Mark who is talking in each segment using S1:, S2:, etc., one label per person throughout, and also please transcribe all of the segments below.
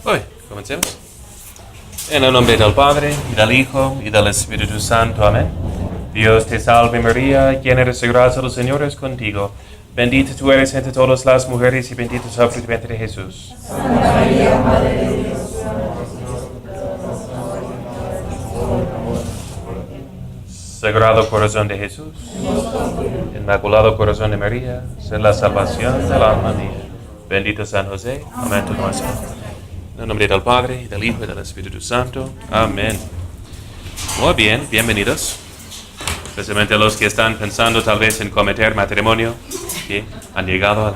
S1: Hoy, comencemos. En el nombre del Padre, y del Hijo, y del Espíritu Santo. Amén. Dios te salve María, llena eres de gracia, el Señor es contigo. Bendita tú eres entre todas las mujeres, y bendito es el fruto de tu vientre, Jesús.
S2: Santa María, Madre de Dios,
S1: Sagrado Corazón de Jesús, Inmaculado Corazón de María, sé la salvación del alma mía. Bendito San José, amén tu nuestro. En el nombre del Padre, y del Hijo, y del Espíritu Santo. Amén. Muy bien, bienvenidos. Especialmente los que están pensando tal vez en cometer matrimonio. ¿Sí? Han llegado a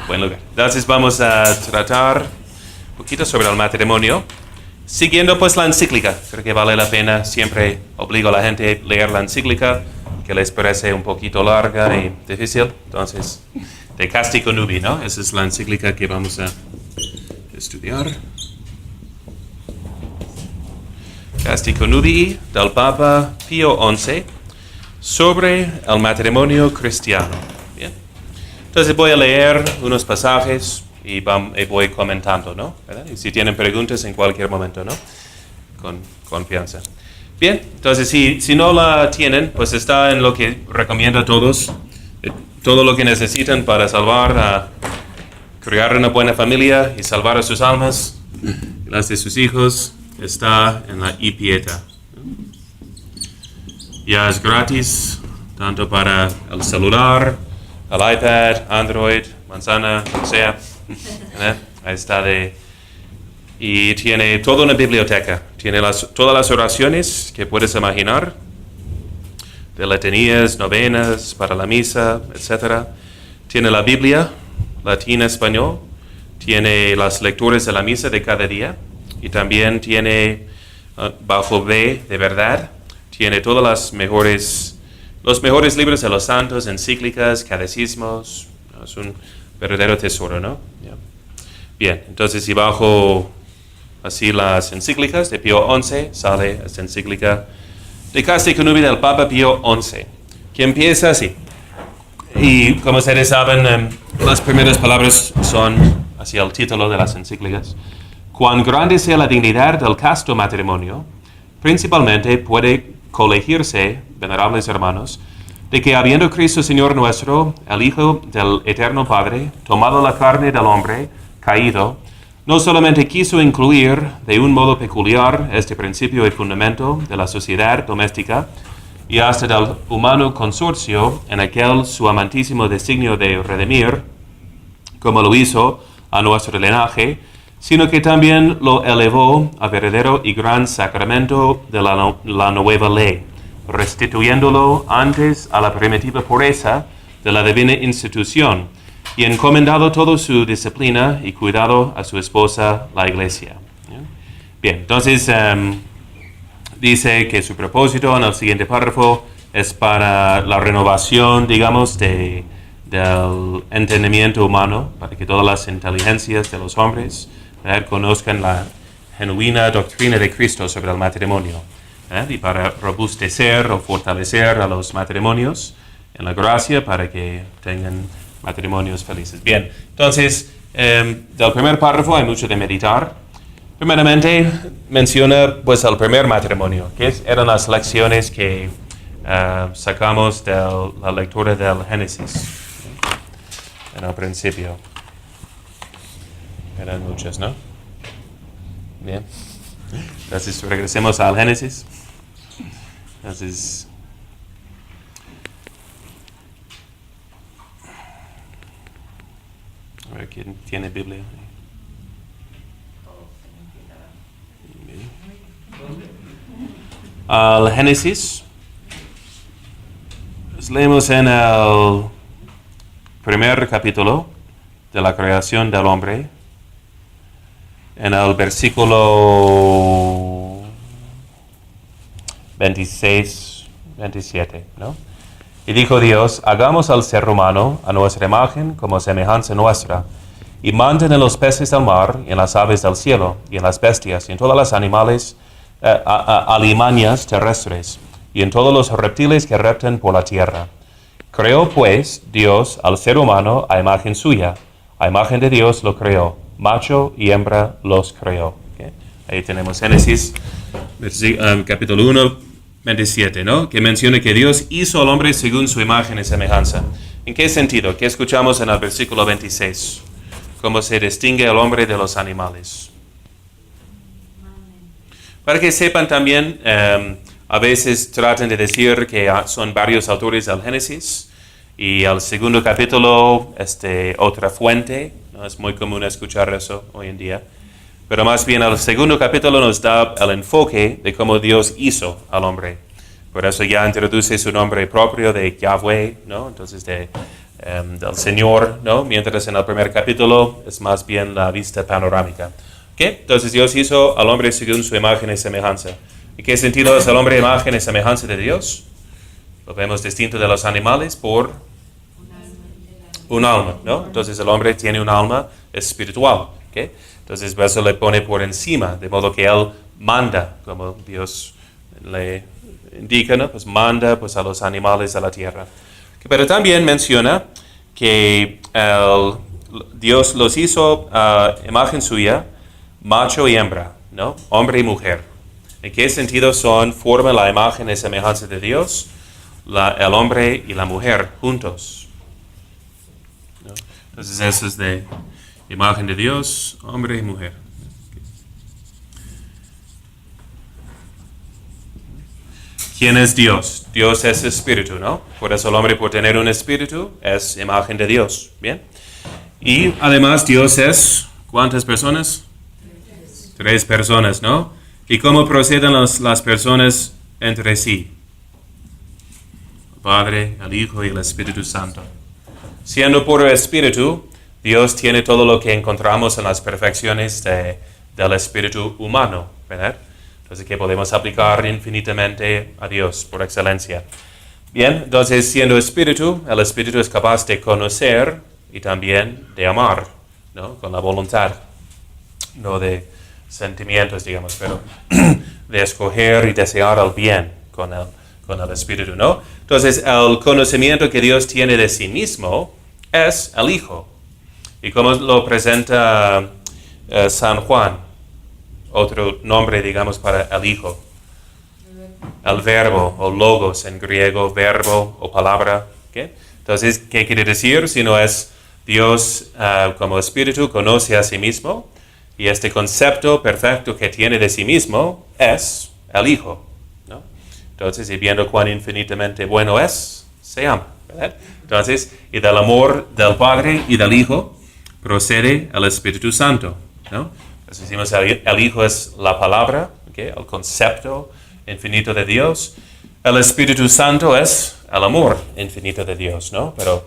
S1: buen lugar. Entonces vamos a tratar un poquito sobre el matrimonio. Siguiendo pues la encíclica. Creo que vale la pena. Siempre obligo a la gente a leer la encíclica, que les parece un poquito larga y difícil. Entonces, de Casti Connubii, ¿no? Esa es la encíclica que vamos a estudiar. Casti Connubii del Papa Pío XI sobre el matrimonio cristiano. Bien. Entonces voy a leer unos pasajes y voy comentando, ¿no? ¿Verdad? Y si tienen preguntas en cualquier momento, ¿no? Con confianza. Bien, entonces si no la tienen, pues está en lo que recomiendo a todos. Todo lo que necesitan para salvar, crear una buena familia y salvar a sus almas y las de sus hijos, está en la iPieta. Ya es gratis, tanto para el celular, el iPad, Android, manzana, o sea. Ahí está y tiene toda una biblioteca. Tiene todas las oraciones que puedes imaginar, de letanías, novenas, para la misa, etc. Tiene la Biblia, latín, español. Tiene las lecturas de la misa de cada día. Y también tiene, bajo B de verdad, tiene todos los mejores libros de los santos, encíclicas, catecismos. Es un verdadero tesoro, ¿no? Yeah. Bien, entonces si bajo así las encíclicas de Pío XI, sale esta encíclica de Casti Connubii del Papa Pío XI, que empieza así. Y como ustedes saben, las primeras palabras son así el título de las encíclicas. Cuán grande sea la dignidad del casto matrimonio, principalmente puede colegirse, venerables hermanos, de que habiendo Cristo Señor nuestro, el Hijo del Eterno Padre, tomado la carne del hombre caído, no solamente quiso incluir de un modo peculiar este principio y fundamento de la sociedad doméstica y hasta del humano consorcio en aquel su amantísimo designio de redimir, como lo hizo a nuestro linaje, sino que también lo elevó a verdadero y gran sacramento de la nueva ley, restituyéndolo antes a la primitiva pureza de la divina institución y encomendado toda su disciplina y cuidado a su esposa, la Iglesia. Bien, entonces dice que su propósito en el siguiente párrafo es para la renovación, digamos, del entendimiento humano, para que todas las inteligencias de los hombres conozcan la genuina doctrina de Cristo sobre el matrimonio. Y para robustecer o fortalecer a los matrimonios en la gracia para que tengan matrimonios felices. Bien, entonces, del primer párrafo hay mucho de meditar. Primeramente, menciona pues el primer matrimonio, que eran las lecciones que sacamos de la lectura del Génesis en el principio. Eran muchas, ¿no? Bien. Entonces, regresemos al Génesis. Entonces, a ver, ¿quién tiene Biblia? Al Génesis. Pues leemos en el primer capítulo de la creación del hombre, en el versículo 26, 27, ¿no? Y dijo Dios, hagamos al ser humano a nuestra imagen como semejanza nuestra, y manden en los peces del mar, y en las aves del cielo, y en las bestias, y en todas las animales, alimañas terrestres, y en todos los reptiles que repten por la tierra. Creó pues Dios al ser humano a imagen suya, a imagen de Dios lo creó. macho y hembra los creó. ¿Okay? Ahí tenemos Génesis, capítulo 1, 27, ¿no? Que menciona que Dios hizo al hombre según su imagen y semejanza. ¿En qué sentido? ¿Qué escuchamos en el versículo 26? ¿Cómo se distingue al hombre de los animales? Para que sepan también, a veces tratan de decir que son varios autores del Génesis y el segundo capítulo, otra fuente, ¿no? Es muy común escuchar eso hoy en día. Pero más bien el segundo capítulo nos da el enfoque de cómo Dios hizo al hombre. Por eso ya introduce su nombre propio de Yahweh, ¿no? Entonces del Señor, ¿no? Mientras en el primer capítulo es más bien la vista panorámica. ¿Okay? Entonces Dios hizo al hombre según su imagen y semejanza. ¿En qué sentido es el hombre imagen y semejanza de Dios? Lo vemos distinto de los animales por un alma, ¿no? Entonces el hombre tiene un alma espiritual, ¿okay? Entonces eso le pone por encima, de modo que él manda, como Dios le indica, ¿no? Pues manda pues, a los animales a la tierra. Pero también menciona que Dios los hizo a imagen suya, macho y hembra, ¿no? Hombre y mujer. ¿En qué sentido forman la imagen y semejanza de Dios? El hombre y la mujer juntos, ¿no? Entonces eso es de imagen de Dios, hombre y mujer. ¿Quién es Dios? Dios es espíritu, ¿no? Por eso el hombre, por tener un espíritu, es imagen de Dios, ¿bien? Y además Dios es, ¿cuántas personas? 3 personas, ¿no? ¿Y cómo proceden las personas entre sí? El Padre, el Hijo y el Espíritu Santo. Siendo puro espíritu, Dios tiene todo lo que encontramos en las perfecciones del espíritu humano, ¿verdad? Entonces, que podemos aplicar infinitamente a Dios por excelencia. Bien, entonces, siendo espíritu, el espíritu es capaz de conocer y también de amar, ¿no? Con la voluntad, no de sentimientos, digamos, pero de escoger y desear el bien con el espíritu, ¿no? Entonces, el conocimiento que Dios tiene de sí mismo es el Hijo. ¿Y cómo lo presenta San Juan? Otro nombre, digamos, para el Hijo. El verbo, o logos en griego, verbo o palabra. ¿Okay? Entonces, ¿qué quiere decir? Si no es Dios como espíritu, conoce a sí mismo, y este concepto perfecto que tiene de sí mismo es el Hijo, ¿no? Entonces, y viendo cuán infinitamente bueno es, se ama, ¿verdad? Entonces, y del amor del Padre y del Hijo procede el Espíritu Santo, ¿no? Entonces decimos el Hijo es la palabra, ¿okay? El concepto infinito de Dios. El Espíritu Santo es el amor infinito de Dios, ¿no? Pero,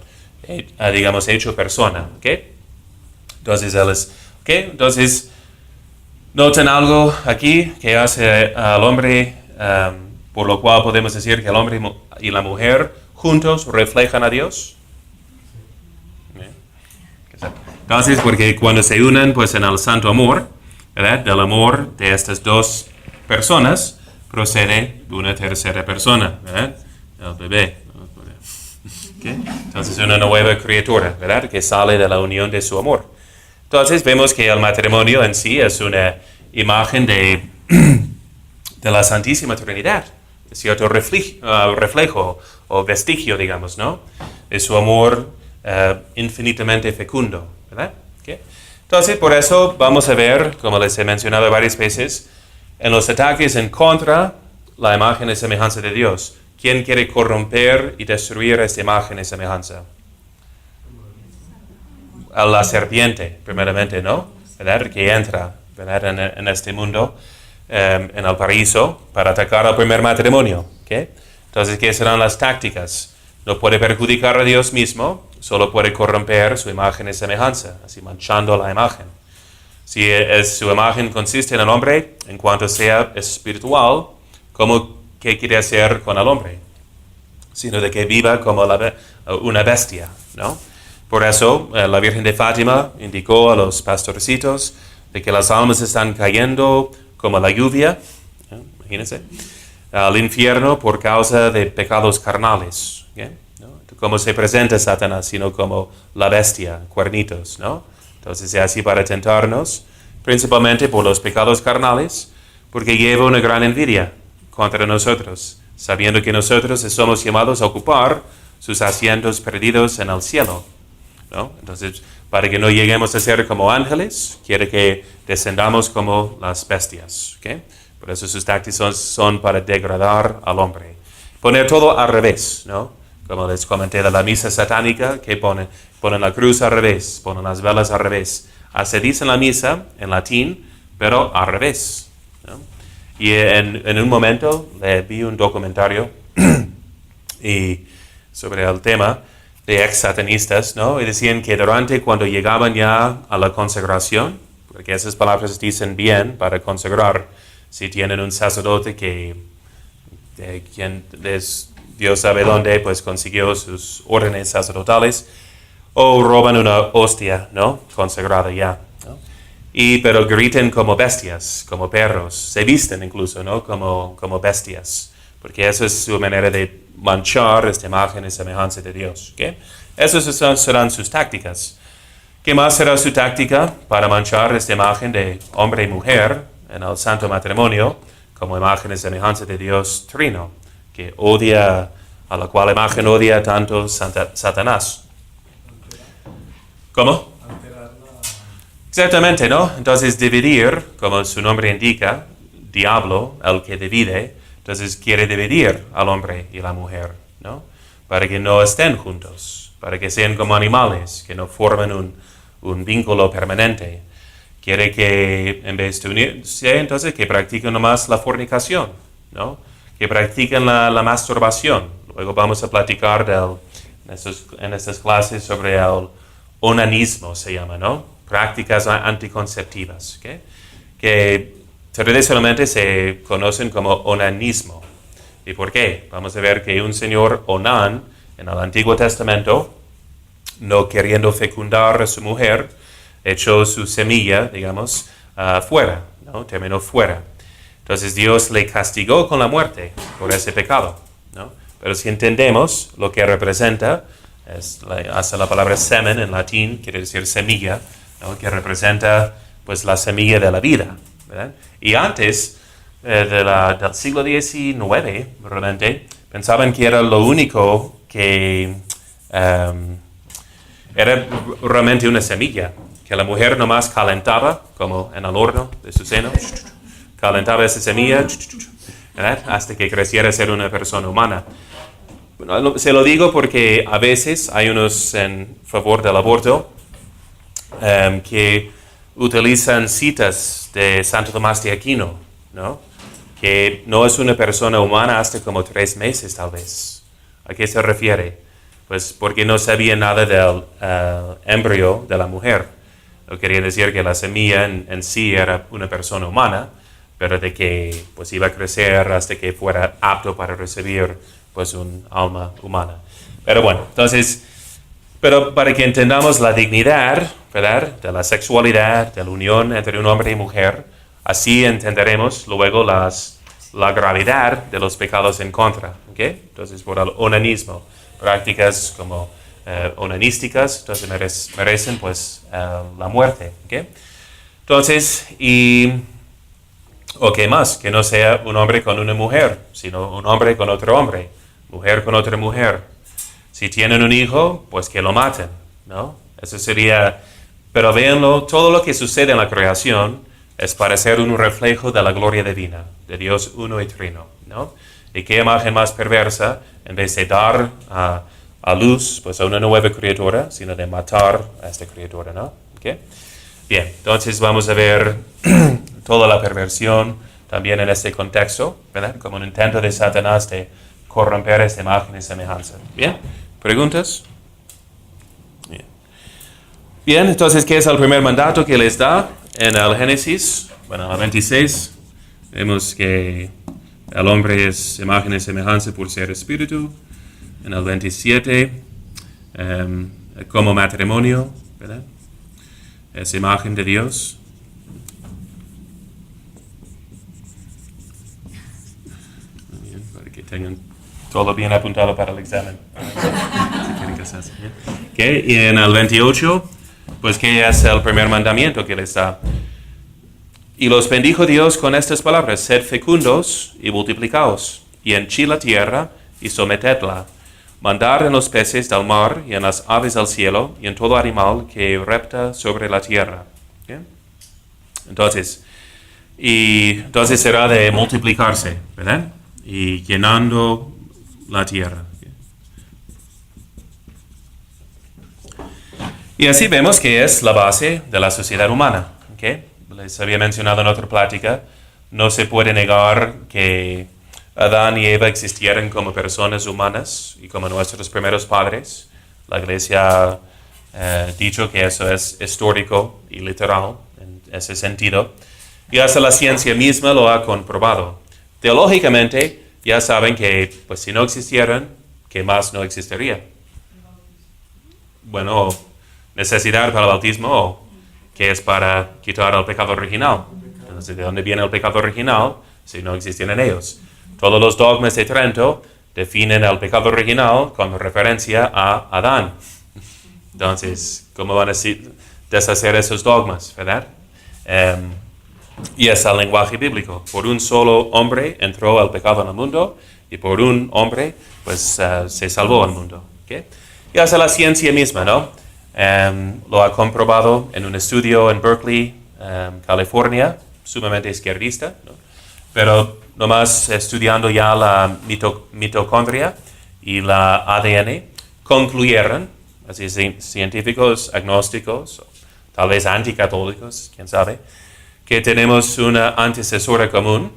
S1: digamos, hecho persona, ¿ok? Entonces, Él es, ¿ok? Entonces, noten algo aquí que hace al hombre, por lo cual podemos decir que el hombre y la mujer juntos reflejan a Dios. Entonces, porque cuando se unen, pues en el santo amor, ¿verdad? Del amor de estas dos personas, procede una tercera persona, ¿verdad? El bebé. ¿Okay? Entonces, una nueva criatura, ¿verdad? Que sale de la unión de su amor. Entonces, vemos que el matrimonio en sí es una imagen de la Santísima Trinidad, de cierto reflejo o vestigio, digamos, ¿no? De su amor infinitamente fecundo, ¿verdad? ¿Okay? Entonces, por eso vamos a ver, como les he mencionado varias veces, en los ataques en contra la imagen y semejanza de Dios. ¿Quién quiere corromper y destruir esta imagen y semejanza? A la serpiente, primeramente, ¿no? ¿Verdad? Que entra, ¿verdad? En este mundo, en el paraíso, para atacar al primer matrimonio. ¿Okay? Entonces, ¿qué serán las tácticas? No puede perjudicar a Dios mismo, solo puede corromper su imagen y semejanza, así manchando la imagen. Si su imagen consiste en el hombre, en cuanto sea espiritual, ¿qué quiere hacer con el hombre? Sino de que viva como una bestia, ¿no? Por eso, la Virgen de Fátima indicó a los pastorcitos de que las almas están cayendo como la lluvia, ¿no? Imagínense, al infierno por causa de pecados carnales. ¿Okay? ¿No? ¿Cómo se presenta Satanás? Sino como la bestia, cuernitos, ¿no? Entonces, es así para tentarnos, principalmente por los pecados carnales, porque lleva una gran envidia contra nosotros, sabiendo que nosotros somos llamados a ocupar sus asientos perdidos en el cielo, ¿no? Entonces, para que no lleguemos a ser como ángeles, quiere que descendamos como las bestias, ¿ok? Por eso sus tácticas son para degradar al hombre. Poner todo al revés, ¿no? Como les comenté de la misa satánica, que ponen la cruz al revés, ponen las velas al revés. Se dice en la misa, en latín, pero al revés, ¿no? Y en un momento vi un documentario y sobre el tema de ex-satanistas, ¿no? Y decían que cuando llegaban ya a la consagración, porque esas palabras dicen bien para consagrar, si tienen un sacerdote quien Dios sabe dónde, pues consiguió sus órdenes sacerdotales, o roban una hostia, ¿no? Consagrada ya, ¿no? Pero griten como bestias, como perros, se visten incluso, ¿no? Como bestias, porque esa es su manera de manchar esta imagen y semejanza de Dios, ¿ok? Esas serán sus tácticas. ¿Qué más será su táctica para manchar esta imagen de hombre y mujer en el santo matrimonio como imagen y semejanza de Dios Trino, que a la cual imagen odia tanto Satanás? ¿Cómo? Exactamente, ¿no? Entonces dividir, como su nombre indica, diablo, el que divide, entonces quiere dividir al hombre y la mujer, ¿no? Para que no estén juntos, para que sean como animales, que no formen un vínculo permanente. Quiere que en vez de unirse, entonces que practiquen nomás la fornicación, ¿no? Que practiquen la masturbación. Luego vamos a platicar en estas clases sobre el onanismo, se llama, ¿no? Prácticas anticonceptivas, ¿okay? Que tradicionalmente se conocen como onanismo. ¿Y por qué? Vamos a ver que un señor Onán en el Antiguo Testamento, no queriendo fecundar a su mujer, echó su semilla, digamos, fuera, ¿no? Terminó fuera. Entonces Dios le castigó con la muerte por ese pecado, ¿no? Pero si entendemos lo que representa, hasta la palabra semen en latín quiere decir semilla, ¿no? Que representa pues la semilla de la vida, ¿verdad? Y antes del siglo XIX, realmente, pensaban que era lo único que era realmente una semilla, que la mujer nomás calentaba, como en el horno de su seno, calentaba esa semilla, ¿verdad? Hasta que creciera a ser una persona humana. Bueno, se lo digo porque a veces hay unos en favor del aborto que utilizan citas de Santo Tomás de Aquino, ¿no? Que no es una persona humana hasta como 3 meses tal vez. ¿A qué se refiere? Pues porque no sabía nada del embrión de la mujer. No quería decir que la semilla en sí era una persona humana, pero de que pues iba a crecer hasta que fuera apto para recibir pues un alma humana. Pero bueno, entonces, pero para que entendamos la dignidad, ¿verdad?, de la sexualidad, de la unión entre un hombre y mujer, así entenderemos luego la gravedad de los pecados en contra, ¿ok? Entonces, por el onanismo, prácticas como onanísticas, entonces merecen pues la muerte, ¿ok? Entonces, o qué más, que no sea un hombre con una mujer, sino un hombre con otro hombre, mujer con otra mujer. Si tienen un hijo, pues que lo maten, ¿no? Eso sería, pero véanlo, todo lo que sucede en la creación es para ser un reflejo de la gloria divina, de Dios uno y trino, ¿no? Y qué imagen más perversa, en vez de dar a luz pues a una nueva criatura, sino de matar a esta criatura, ¿no? ¿Okay? Bien, entonces vamos a ver toda la perversión también en este contexto, ¿verdad? Como un intento de Satanás de corromper esta imagen y semejanza. ¿Bien? ¿Preguntas? Bien. Bien, entonces, ¿qué es el primer mandato que les da en el Génesis? Bueno, en el 26 vemos que el hombre es imagen y semejanza por ser espíritu. En el 27, como matrimonio, ¿verdad? Es imagen de Dios. Muy bien, para que tengan todo bien apuntado para el examen. Si tienen que hacer, ¿bien? Okay. Y en el 28, Pues que es el primer mandamiento que les da. Y los bendijo Dios con estas palabras: sed fecundos y multiplicaos, y henchid la tierra y sometedla. Mandar en los peces del mar y en las aves del cielo y en todo animal que repta sobre la tierra. ¿Okay? Entonces será de multiplicarse, ¿verdad? Y llenando la tierra. Y así vemos que es la base de la sociedad humana. ¿Okay? Les había mencionado en otra plática, no se puede negar que Adán y Eva existieran como personas humanas y como nuestros primeros padres. La Iglesia ha dicho que eso es histórico y literal en ese sentido. Y hasta la ciencia misma lo ha comprobado. Teológicamente, ya saben que pues, si no existieran, ¿qué más no existiría? Bueno, necesidad para el bautismo, que es para quitar el pecado original. Entonces, ¿de dónde viene el pecado original si no existieran ellos? Todos los dogmas de Trento definen el pecado original con referencia a Adán. Entonces, ¿cómo van a deshacer esos dogmas, verdad? Y es el lenguaje bíblico. Por un solo hombre entró el pecado en el mundo y por un hombre pues se salvó el mundo. ¿Okay? Y hasta la ciencia misma, ¿no? Lo ha comprobado en un estudio en Berkeley, California, sumamente izquierdista, ¿no? Pero nomás estudiando ya la mitocondria y la ADN, concluyeron, así científicos agnósticos, tal vez anticatólicos, quién sabe, que tenemos una antecesora común,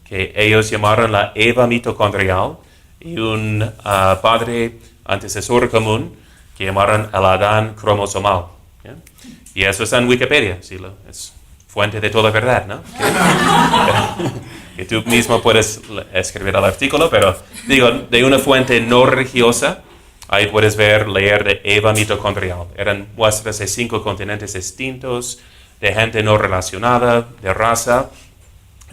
S1: que ellos llamaron la Eva mitocondrial, y un padre antecesor común, que llamaron el Adán cromosomal. ¿Yeah? Y eso está en Wikipedia, sí, es fuente de toda verdad, ¿no? Que tú mismo puedes escribir el artículo, pero digo, de una fuente no religiosa, ahí puedes leer de Eva mitocondrial. Eran muestras de 5 continentes distintos, de gente no relacionada, de raza.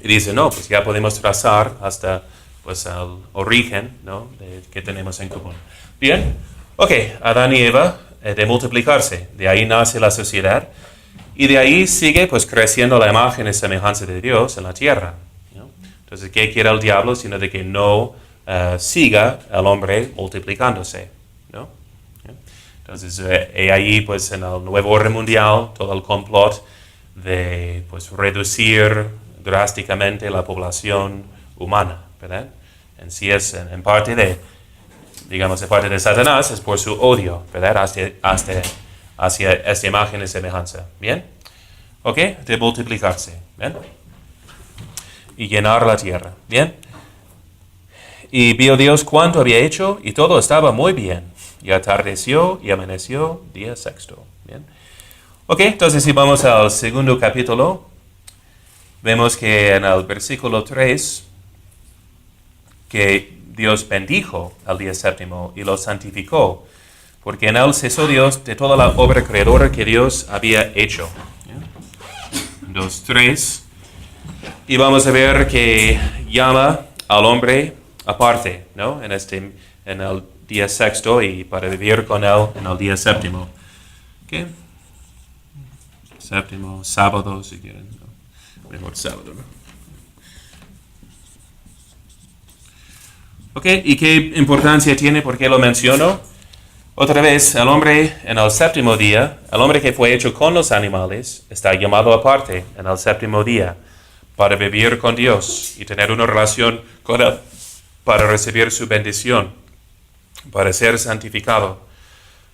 S1: Y dice, no, pues ya podemos trazar hasta pues, el origen, ¿no? que tenemos en común. Bien, ok, Adán y Eva, de multiplicarse, de ahí nace la sociedad. Y de ahí sigue pues creciendo la imagen y semejanza de Dios en la tierra. ¿No? Entonces, ¿qué quiere el diablo? Sino de que no siga el hombre multiplicándose. ¿No? Entonces, ahí pues en el nuevo orden mundial, todo el complot de pues reducir drásticamente la población humana, ¿verdad? En sí es en parte de, digamos, de parte de Satanás, es por su odio, ¿verdad? Hacia esta imagen y semejanza. ¿Bien? ¿Ok? De multiplicarse. ¿Bien? Y llenar la tierra. ¿Bien? Y vio Dios cuánto había hecho y todo estaba muy bien. Y atardeció y amaneció día sexto. ¿Bien? Ok, entonces si vamos al segundo capítulo, vemos que en el versículo 3, que Dios bendijo al día séptimo y lo santificó, porque en él cesó Dios de toda la obra creadora que Dios había hecho. 2, 3. Y vamos a ver que llama al hombre aparte, ¿no? En el día sexto y para vivir con él en el día séptimo. ¿Okay? Séptimo, sábado, si quieren. ¿No? Mejor sábado, ¿no? Ok, ¿y qué importancia tiene? ¿Por qué lo menciono? Otra vez, el hombre en el séptimo día, el hombre que fue hecho con los animales, está llamado aparte en el séptimo día para vivir con Dios y tener una relación con Él, para recibir su bendición, para ser santificado.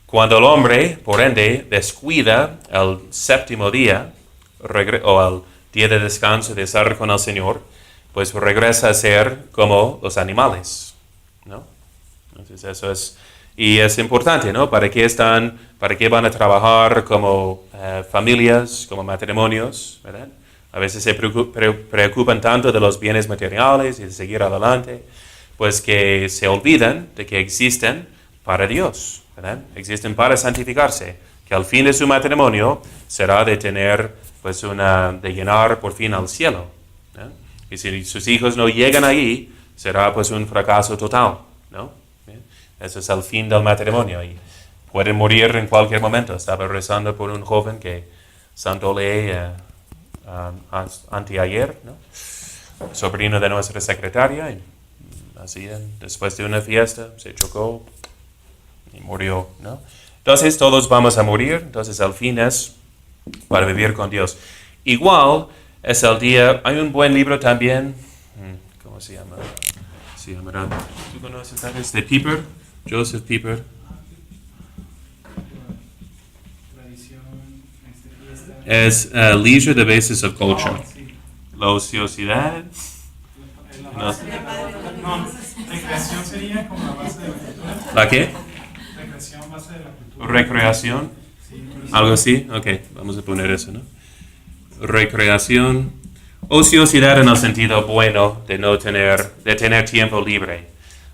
S1: Cuando el hombre, por ende, descuida el séptimo día, o el día de descanso de estar con el Señor, pues regresa a ser como los animales, ¿no? Entonces eso es, y es importante, ¿no? ¿Para qué van a trabajar como familias, como matrimonios, ¿verdad? A veces se preocupan tanto de los bienes materiales y de seguir adelante, pues que se olvidan de que existen para Dios, ¿verdad? Existen para santificarse, que al fin de su matrimonio será de tener, pues de llenar por fin al cielo, ¿no? Y si sus hijos no llegan ahí, será pues un fracaso total, ¿no? Eso es el fin del matrimonio. Y pueden morir en cualquier momento. Estaba rezando por un joven que santoleé anteayer, ¿no? Sobrino de nuestra secretaria, y así después de una fiesta se chocó y murió, ¿no? Entonces todos vamos a morir, entonces al fin es para vivir con Dios. Igual es el día, hay un buen libro también, ¿cómo se llama? Se llamará, ¿tú conoces tal vez? De Pieper, Joseph Pieper. Es Leisure, the Basis of Culture. La ociosidad. No.
S3: Recreación sería como la base de la cultura.
S1: ¿La qué?
S3: Recreación, base de la cultura.
S1: Recreación. Algo así. Ok, vamos a poner eso, ¿no? Recreación. Ociosidad en el sentido bueno de tener tiempo libre.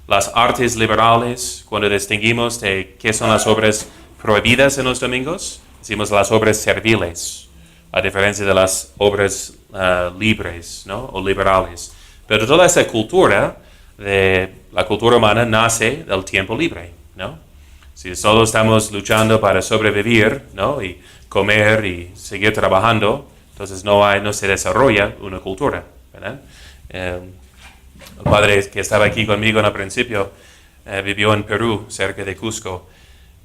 S1: Las artes liberales, cuando distinguimos de qué son las obras prohibidas en los domingos, decimos las obras serviles, a diferencia de las obras libres, ¿no? O liberales. Pero toda esa cultura, la cultura humana, nace del tiempo libre, ¿no? Si solo estamos luchando para sobrevivir, ¿no? Y comer y seguir trabajando, entonces no se desarrolla una cultura, ¿verdad? El padre que estaba aquí conmigo en el principio vivió en Perú, cerca de Cusco,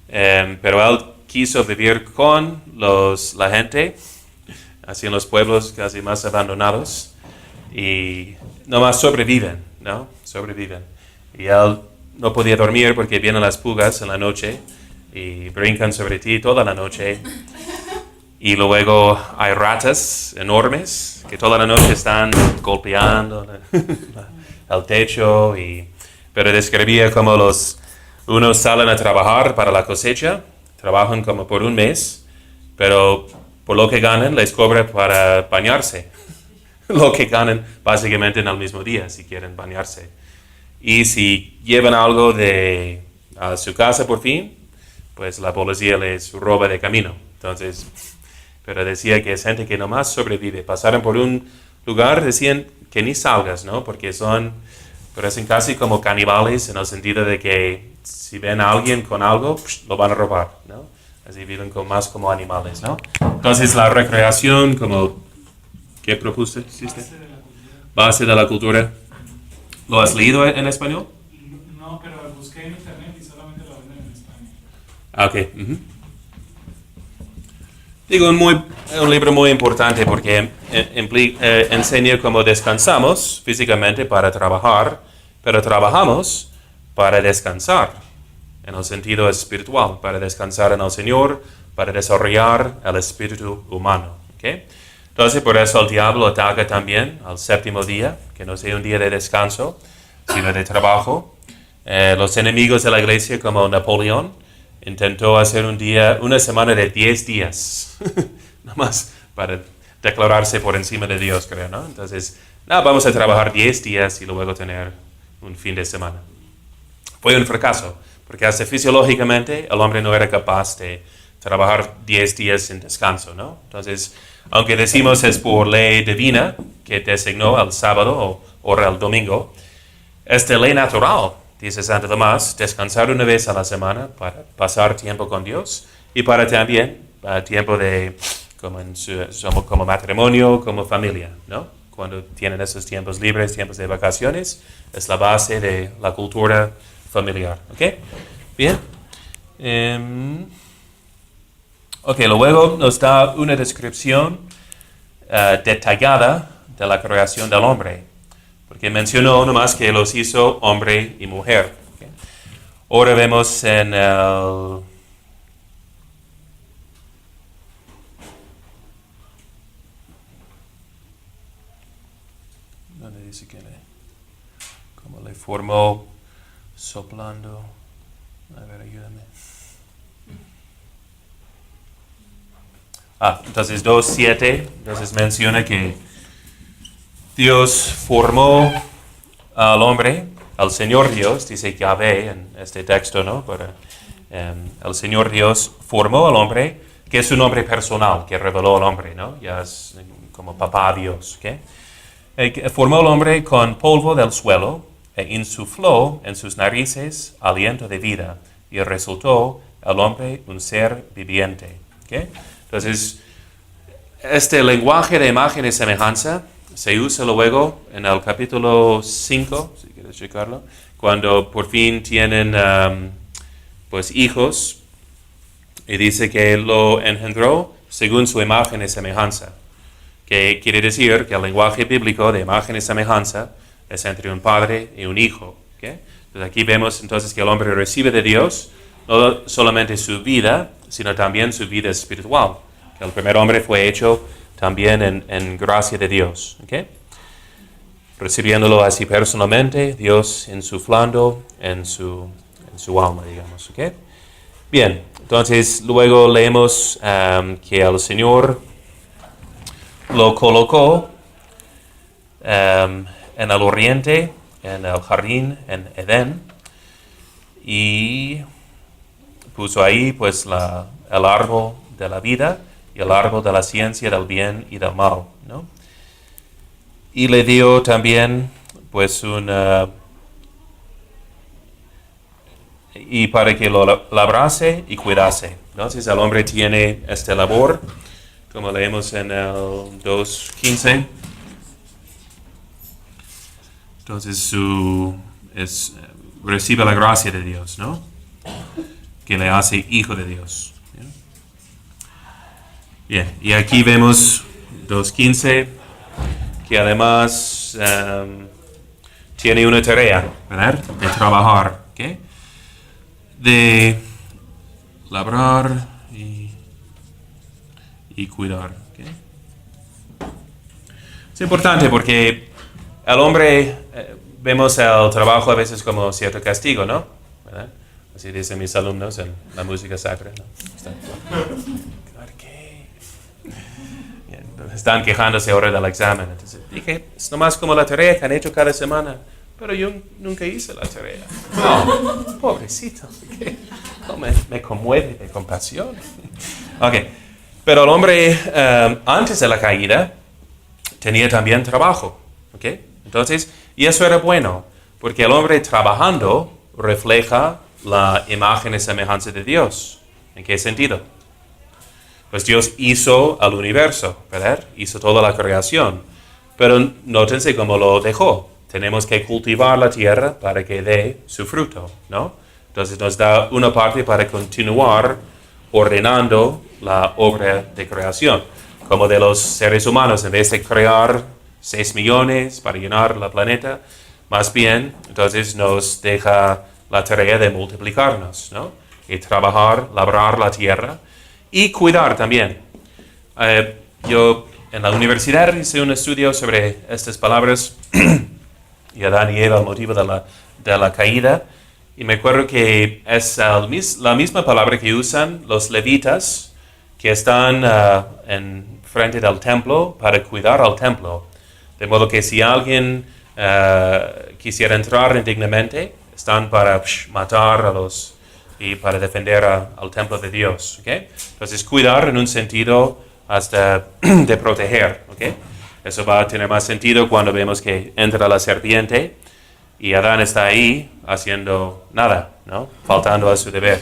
S1: pero él quiso vivir con la gente, así en los pueblos casi más abandonados, y nomás sobreviven, ¿no? Sobreviven. Y él no podía dormir porque vienen las pulgas en la noche y brincan sobre ti toda la noche. Y luego hay ratas enormes que toda la noche están golpeando el techo. Pero describía como unos salen a trabajar para la cosecha, trabajan como por un mes, pero por lo que ganan les cobra para bañarse. Lo que ganan básicamente en el mismo día si quieren bañarse. Y si llevan algo a su casa por fin, pues la policía les roba de camino. Entonces, pero decía que es gente que nomás sobrevive. Pasaron por un lugar, decían que ni salgas, ¿no? Porque parecen casi como caníbales en el sentido de que si ven a alguien con algo, lo van a robar, ¿no? Así viven más como animales, ¿no? Entonces la recreación, como, ¿qué propuse? Base de la cultura. ¿Lo has leído en español?
S3: No, pero busqué en internet y solamente lo venden en España.
S1: Ah, ok. Uh-huh. Digo, un libro muy importante porque enseña cómo descansamos físicamente para trabajar, pero trabajamos para descansar en el sentido espiritual, para descansar en el Señor, para desarrollar el espíritu humano. ¿Okay? Entonces, por eso el diablo ataca también al séptimo día, que no sea un día de descanso, sino de trabajo. Los enemigos de la iglesia, como Napoleón, intentó hacer una semana de 10 días, nada más para declararse por encima de Dios, creo, ¿no? Entonces, vamos a trabajar 10 días y luego tener un fin de semana. Fue un fracaso, porque hasta fisiológicamente el hombre no era capaz de trabajar 10 días sin descanso, ¿no? Entonces, aunque decimos es por ley divina que designó el sábado o el domingo, es de ley natural, dice Santo Tomás, descansar una vez a la semana para pasar tiempo con Dios y para también tiempo como matrimonio, como familia, ¿no? Cuando tienen esos tiempos libres, tiempos de vacaciones, es la base de la cultura familiar, ¿ok? Bien. Ok, luego nos da una descripción detallada de la creación del hombre, porque mencionó nomás que los hizo hombre y mujer. ¿Okay? Ahora vemos en el... ¿Dónde dice que cómo le formó soplando? A ver, ayúdame. Entonces 2:7, entonces menciona que Dios formó al hombre, al Señor Dios, dice Yahvé en este texto, ¿no? El Señor Dios formó al hombre, que es un nombre personal, que reveló al hombre, ¿no? Ya es como papá Dios, ¿ok? Formó al hombre con polvo del suelo e insufló en sus narices aliento de vida y resultó al hombre un ser viviente. ¿Okay? Entonces, este lenguaje de imagen y semejanza se usa luego en el capítulo 5, si quieres checarlo, cuando por fin tienen pues hijos, y dice que lo engendró según su imagen y semejanza, que quiere decir que el lenguaje bíblico de imagen y semejanza es entre un padre y un hijo. ¿Okay? Entonces aquí vemos entonces que el hombre recibe de Dios no solamente su vida, sino también su vida espiritual, que el primer hombre fue hecho también en gracia de Dios. ¿Okay? Recibiéndolo así personalmente, Dios insuflando en su alma, digamos. ¿Okay? Bien, entonces luego leemos que el Señor lo colocó en el oriente, en el jardín, en Edén, y puso ahí pues el árbol de la vida y el árbol de la ciencia del bien y del mal, ¿no? Y le dio también pues y para que lo labrase y cuidase. Entonces el hombre tiene esta labor, como leemos en el 2:15. Entonces recibe la gracia de Dios, ¿no? Que le hace hijo de Dios. Bien, y aquí vemos 2:15, que además tiene una tarea, ¿verdad? De trabajar, ¿ok? De labrar y cuidar, ¿ok? Es importante porque el hombre, vemos el trabajo a veces como cierto castigo, ¿no? ¿Verdad? Así dicen mis alumnos en la música sacra, ¿no? Están quejándose ahora del examen. Entonces dije, es nomás como la tarea que han hecho cada semana. Pero yo nunca hice la tarea. No, pobrecito. ¿Okay? No, me conmueve de compasión. Ok, pero el hombre antes de la caída tenía también trabajo. ¿Ok? Entonces, y eso era bueno, porque el hombre trabajando refleja la imagen y semejanza de Dios. ¿En qué sentido? Pues Dios hizo al universo, ¿verdad? Hizo toda la creación. Pero nótense cómo lo dejó. Tenemos que cultivar la tierra para que dé su fruto, ¿no? Entonces nos da una parte para continuar ordenando la obra de creación. Como de los seres humanos, en vez de crear 6 millones para llenar la planeta, más bien, entonces nos deja la tarea de multiplicarnos, ¿no? Y trabajar, labrar la tierra y cuidar también. Yo en la universidad hice un estudio sobre estas palabras y Adán y Eva, el motivo de la caída, y me acuerdo que es la misma palabra que usan los levitas que están en frente del templo para cuidar al templo. De modo que si alguien quisiera entrar indignamente, están para matar a los y para defender al templo de Dios. ¿Okay? Entonces, cuidar en un sentido hasta de proteger. ¿Okay? Eso va a tener más sentido cuando vemos que entra la serpiente y Adán está ahí haciendo nada, ¿no? Faltando a su deber.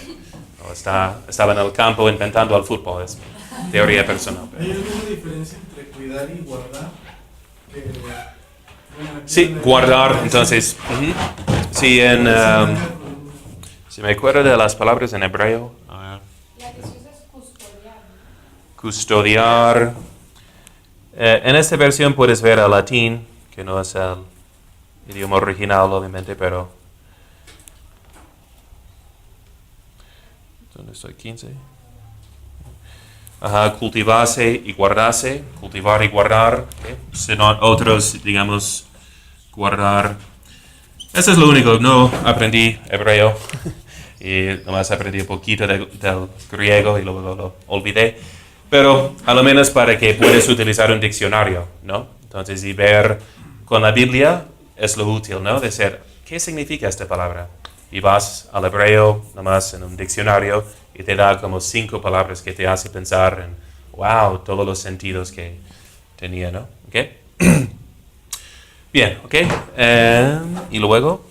S1: O estaba en el campo inventando el fútbol, es mi teoría personal.
S3: ¿Hay alguna diferencia entre cuidar y guardar?
S1: Sí, guardar, entonces, sí, si me acuerdo de las palabras en hebreo,
S2: La que se usa es custodiar.
S1: custodiar. En esta versión puedes ver el latín, que no es el idioma original, obviamente, pero... ¿Dónde estoy? 15. Ajá, cultivarse y guardarse, cultivar y guardar, ¿okay? Si no, otros, digamos, guardar. Eso es lo único, no aprendí hebreo y nomás aprendí un poquito del griego y luego lo olvidé, pero a lo menos para que puedas utilizar un diccionario, ¿no? Entonces, y ver con la Biblia es lo útil, ¿no? De ser, ¿qué significa esta palabra? Y vas al hebreo, nomás en un diccionario, y te da como 5 palabras que te hace pensar en, wow, todos los sentidos que tenía, ¿no? ¿Ok? Bien, ¿ok? Y luego...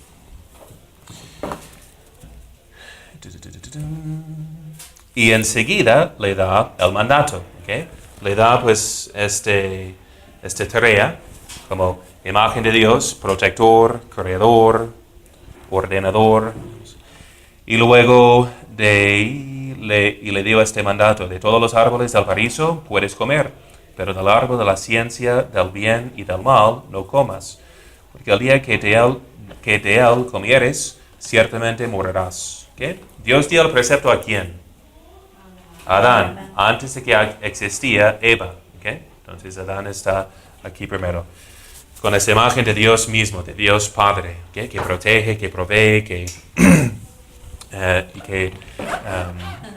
S1: Y enseguida le da el mandato. ¿Okay? Le da pues esta tarea como imagen de Dios, protector, creador, ordenador. Y luego le dio este mandato: de todos los árboles del paraíso puedes comer, pero del árbol de la ciencia del bien y del mal no comas, porque el día que de él comieres, ciertamente morirás. ¿Okay? Dios dio el precepto ¿a quién? A Adán, antes de que existía Eva. ¿Okay? Entonces Adán está aquí primero, con esta imagen de Dios mismo, de Dios Padre, ¿okay? Que protege, que provee, y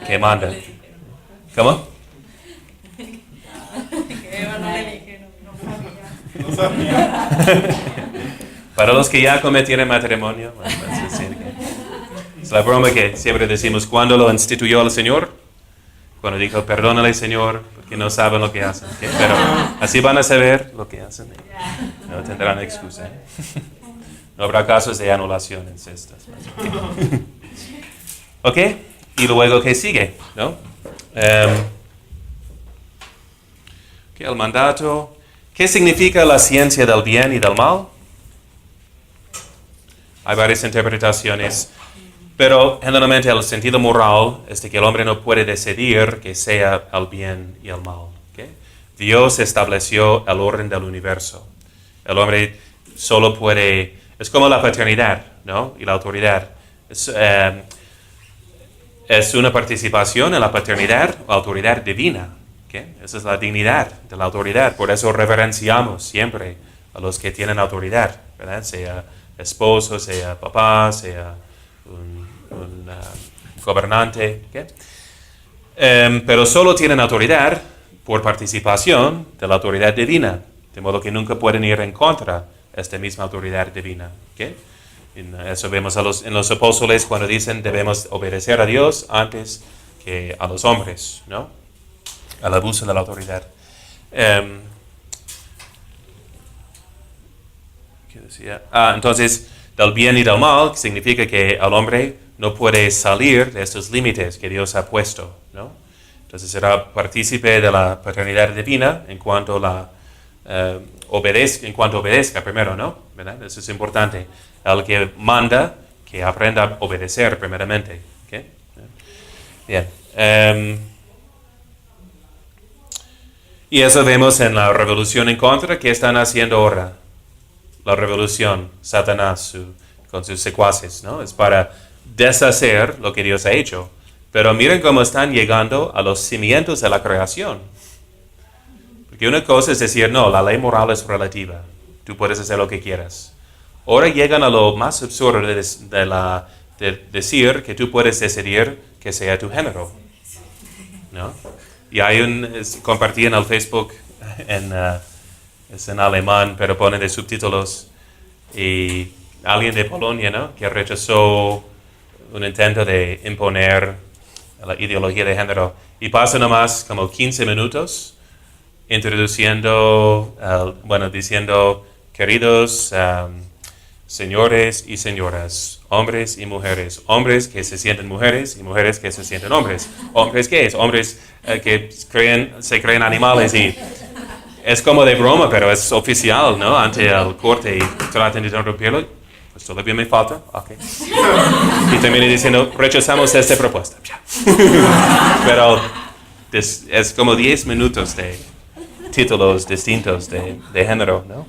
S1: que manda. ¿Cómo? Para los que ya cometieron matrimonio, es la broma que siempre decimos cuando lo instituyó el Señor, cuando dijo perdónale Señor, porque no saben lo que hacen. ¿Okay? Pero así van a saber lo que hacen. No tendrán excusa. No habrá casos de anulación en cestas. ¿Ok? Y luego, ¿qué sigue? ¿No? El mandato. ¿Qué significa la ciencia del bien y del mal? Hay varias interpretaciones, pero generalmente el sentido moral es de que el hombre no puede decidir que sea el bien y el mal. ¿Okay? Dios estableció el orden del universo. El hombre solo puede... Es como la paternidad, ¿no? Y la autoridad. Es una participación en la paternidad o autoridad divina. ¿Okay? Esa es la dignidad de la autoridad. Por eso reverenciamos siempre a los que tienen autoridad, ¿verdad? Sea esposo, sea papá, sea un gobernante. ¿Okay? Pero solo tienen autoridad por participación de la autoridad divina. De modo que nunca pueden ir en contra de esta misma autoridad divina. ¿Okay? Eso vemos en los apóstoles cuando dicen debemos obedecer a Dios antes que a los hombres, ¿no? Al abuso de la autoridad. ¿Qué decía? Entonces, del bien y del mal significa que el hombre no puede salir de estos límites que Dios ha puesto, ¿no? Entonces será partícipe de la paternidad divina en cuanto obedezca primero, ¿no? ¿Verdad? Eso es importante. El que manda, que aprenda a obedecer primeramente. ¿Okay? Bien. Y eso vemos en la revolución en contra. ¿Qué están haciendo ahora? La revolución, Satanás con sus secuaces, ¿no? Es para deshacer lo que Dios ha hecho. Pero miren cómo están llegando a los cimientos de la creación. Porque una cosa es decir, no, la ley moral es relativa. Tú puedes hacer lo que quieras. Ahora llegan a lo más absurdo de decir que tú puedes decidir que sea tu género, ¿no? Y compartí en el Facebook, es en alemán, pero pone de subtítulos, y alguien de Polonia, ¿no? Que rechazó un intento de imponer la ideología de género. Y pasa nomás como 15 minutos diciendo, queridos señores y señoras, hombres y mujeres, hombres que se sienten mujeres y mujeres que se sienten hombres, hombres que es, hombres que se creen animales, y es como de broma, pero es oficial, ¿no? Ante el corte y tratan de interrumpirlo, pues todavía me falta, ok. Y termina diciendo, rechazamos esta propuesta. Pero es como 10 minutos de títulos distintos de género, ¿no?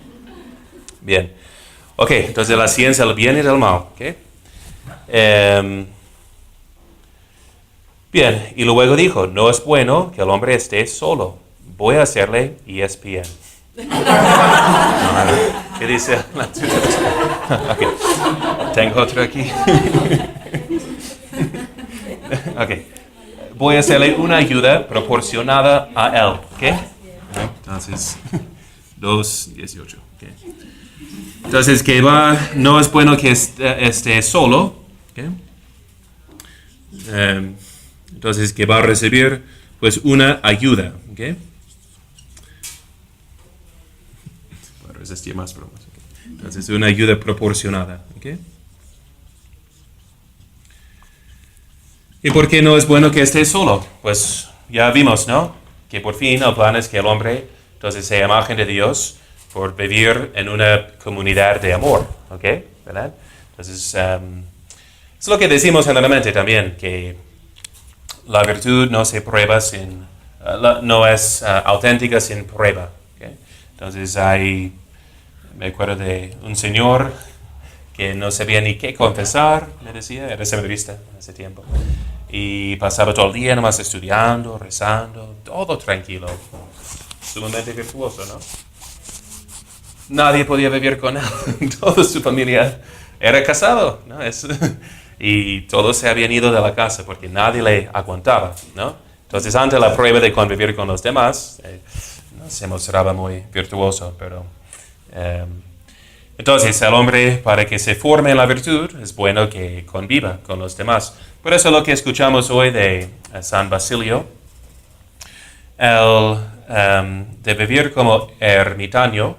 S1: Bien. Ok, entonces la ciencia del bien y del mal. ¿Okay? Bien, y luego dijo, no es bueno que el hombre esté solo. Voy a hacerle ESPN. ¿Qué dice? Okay. Tengo otro aquí. Ok. Voy a hacerle una ayuda proporcionada a él. ¿Okay? Entonces, 2:18. Okay. Entonces, no es bueno que esté solo. ¿Okay? Entonces, que va a recibir pues una ayuda. ¿Okay? Para resistir más bromas. ¿Okay? Entonces, una ayuda proporcionada. ¿Okay? ¿Y por qué no es bueno que esté solo? Pues ya vimos, ¿no? Que por fin el plan es que el hombre, entonces, sea imagen de Dios por vivir en una comunidad de amor, ¿ok? ¿Verdad? Entonces, es lo que decimos generalmente también, que la virtud no se prueba no es auténtica sin prueba, ¿ok? Entonces, me acuerdo de un señor que no sabía ni qué confesar, me decía, era seminarista hace tiempo. Y pasaba todo el día nomás estudiando, rezando, todo tranquilo, sumamente virtuoso, ¿no? Nadie podía vivir con él, toda su familia era casado, ¿no? Y todos se habían ido de la casa porque nadie le aguantaba, ¿no? Entonces, ante la prueba de convivir con los demás, no se mostraba muy virtuoso, pero... entonces, el hombre, para que se forme en la virtud, es bueno que conviva con los demás. Por eso lo que escuchamos hoy de San Basilio, de vivir como ermitaño,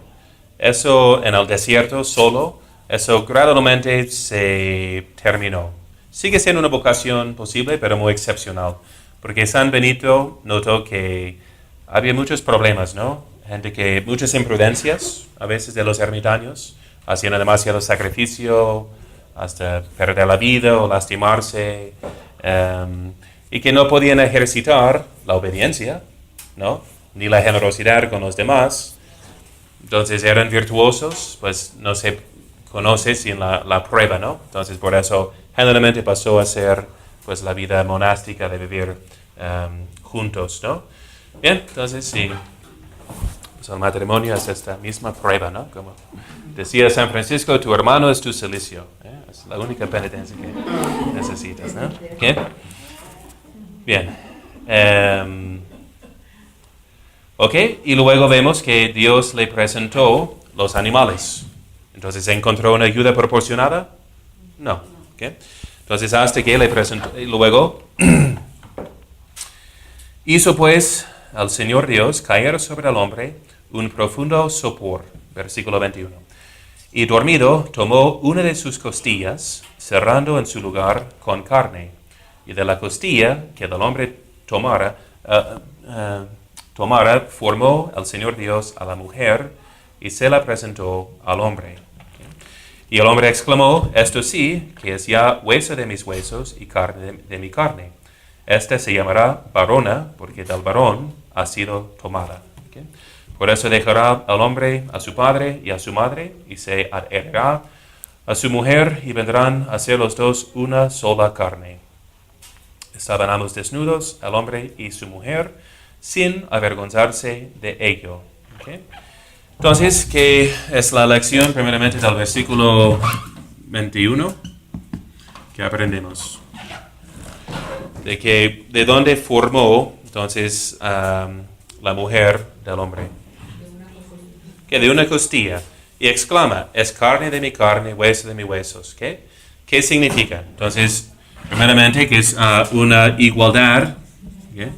S1: eso en el desierto solo, eso gradualmente se terminó. Sigue siendo una vocación posible, pero muy excepcional. Porque San Benito notó que había muchos problemas, ¿no? Muchas imprudencias, a veces, de los ermitaños, haciendo demasiado sacrificio, hasta perder la vida o lastimarse, y que no podían ejercitar la obediencia, ¿no? Ni la generosidad con los demás. Entonces eran virtuosos, pues no se conoce sin la prueba, ¿no? Entonces por eso generalmente pasó a ser pues la vida monástica de vivir juntos, ¿no? Bien, entonces sí, pues el matrimonio es esta misma prueba, ¿no? Como decía San Francisco, tu hermano es tu cilicio, ¿eh? Es la única penitencia que necesitas, ¿no? ¿Okay? Bien. Ok, y luego vemos que Dios le presentó los animales. Entonces, ¿encontró una ayuda proporcionada? No. Okay. Entonces, hasta que le presentó, y luego hizo pues al Señor Dios caer sobre el hombre un profundo sopor, versículo 21. Y dormido tomó una de sus costillas, cerrando en su lugar con carne. Y de la costilla que del hombre tomara, formó el Señor Dios a la mujer y se la presentó al hombre. Y el hombre exclamó, esto sí, que es ya hueso de mis huesos y carne de mi carne. Esta se llamará varona, porque del varón ha sido tomada. ¿Okay? Por eso dejará al hombre a su padre y a su madre, y se adherirá a su mujer, y vendrán a ser los dos una sola carne. Estaban ambos desnudos, el hombre y su mujer, sin avergonzarse de ello. ¿Okay? Entonces, ¿qué es la lección? Primeramente del versículo 21 que aprendemos. De dónde formó, entonces, la mujer del hombre. Que de una costilla. Y exclama, es carne de mi carne, hueso de mis huesos. ¿Okay? ¿Qué significa? Entonces, primeramente, que es una igualdad. ¿Okay?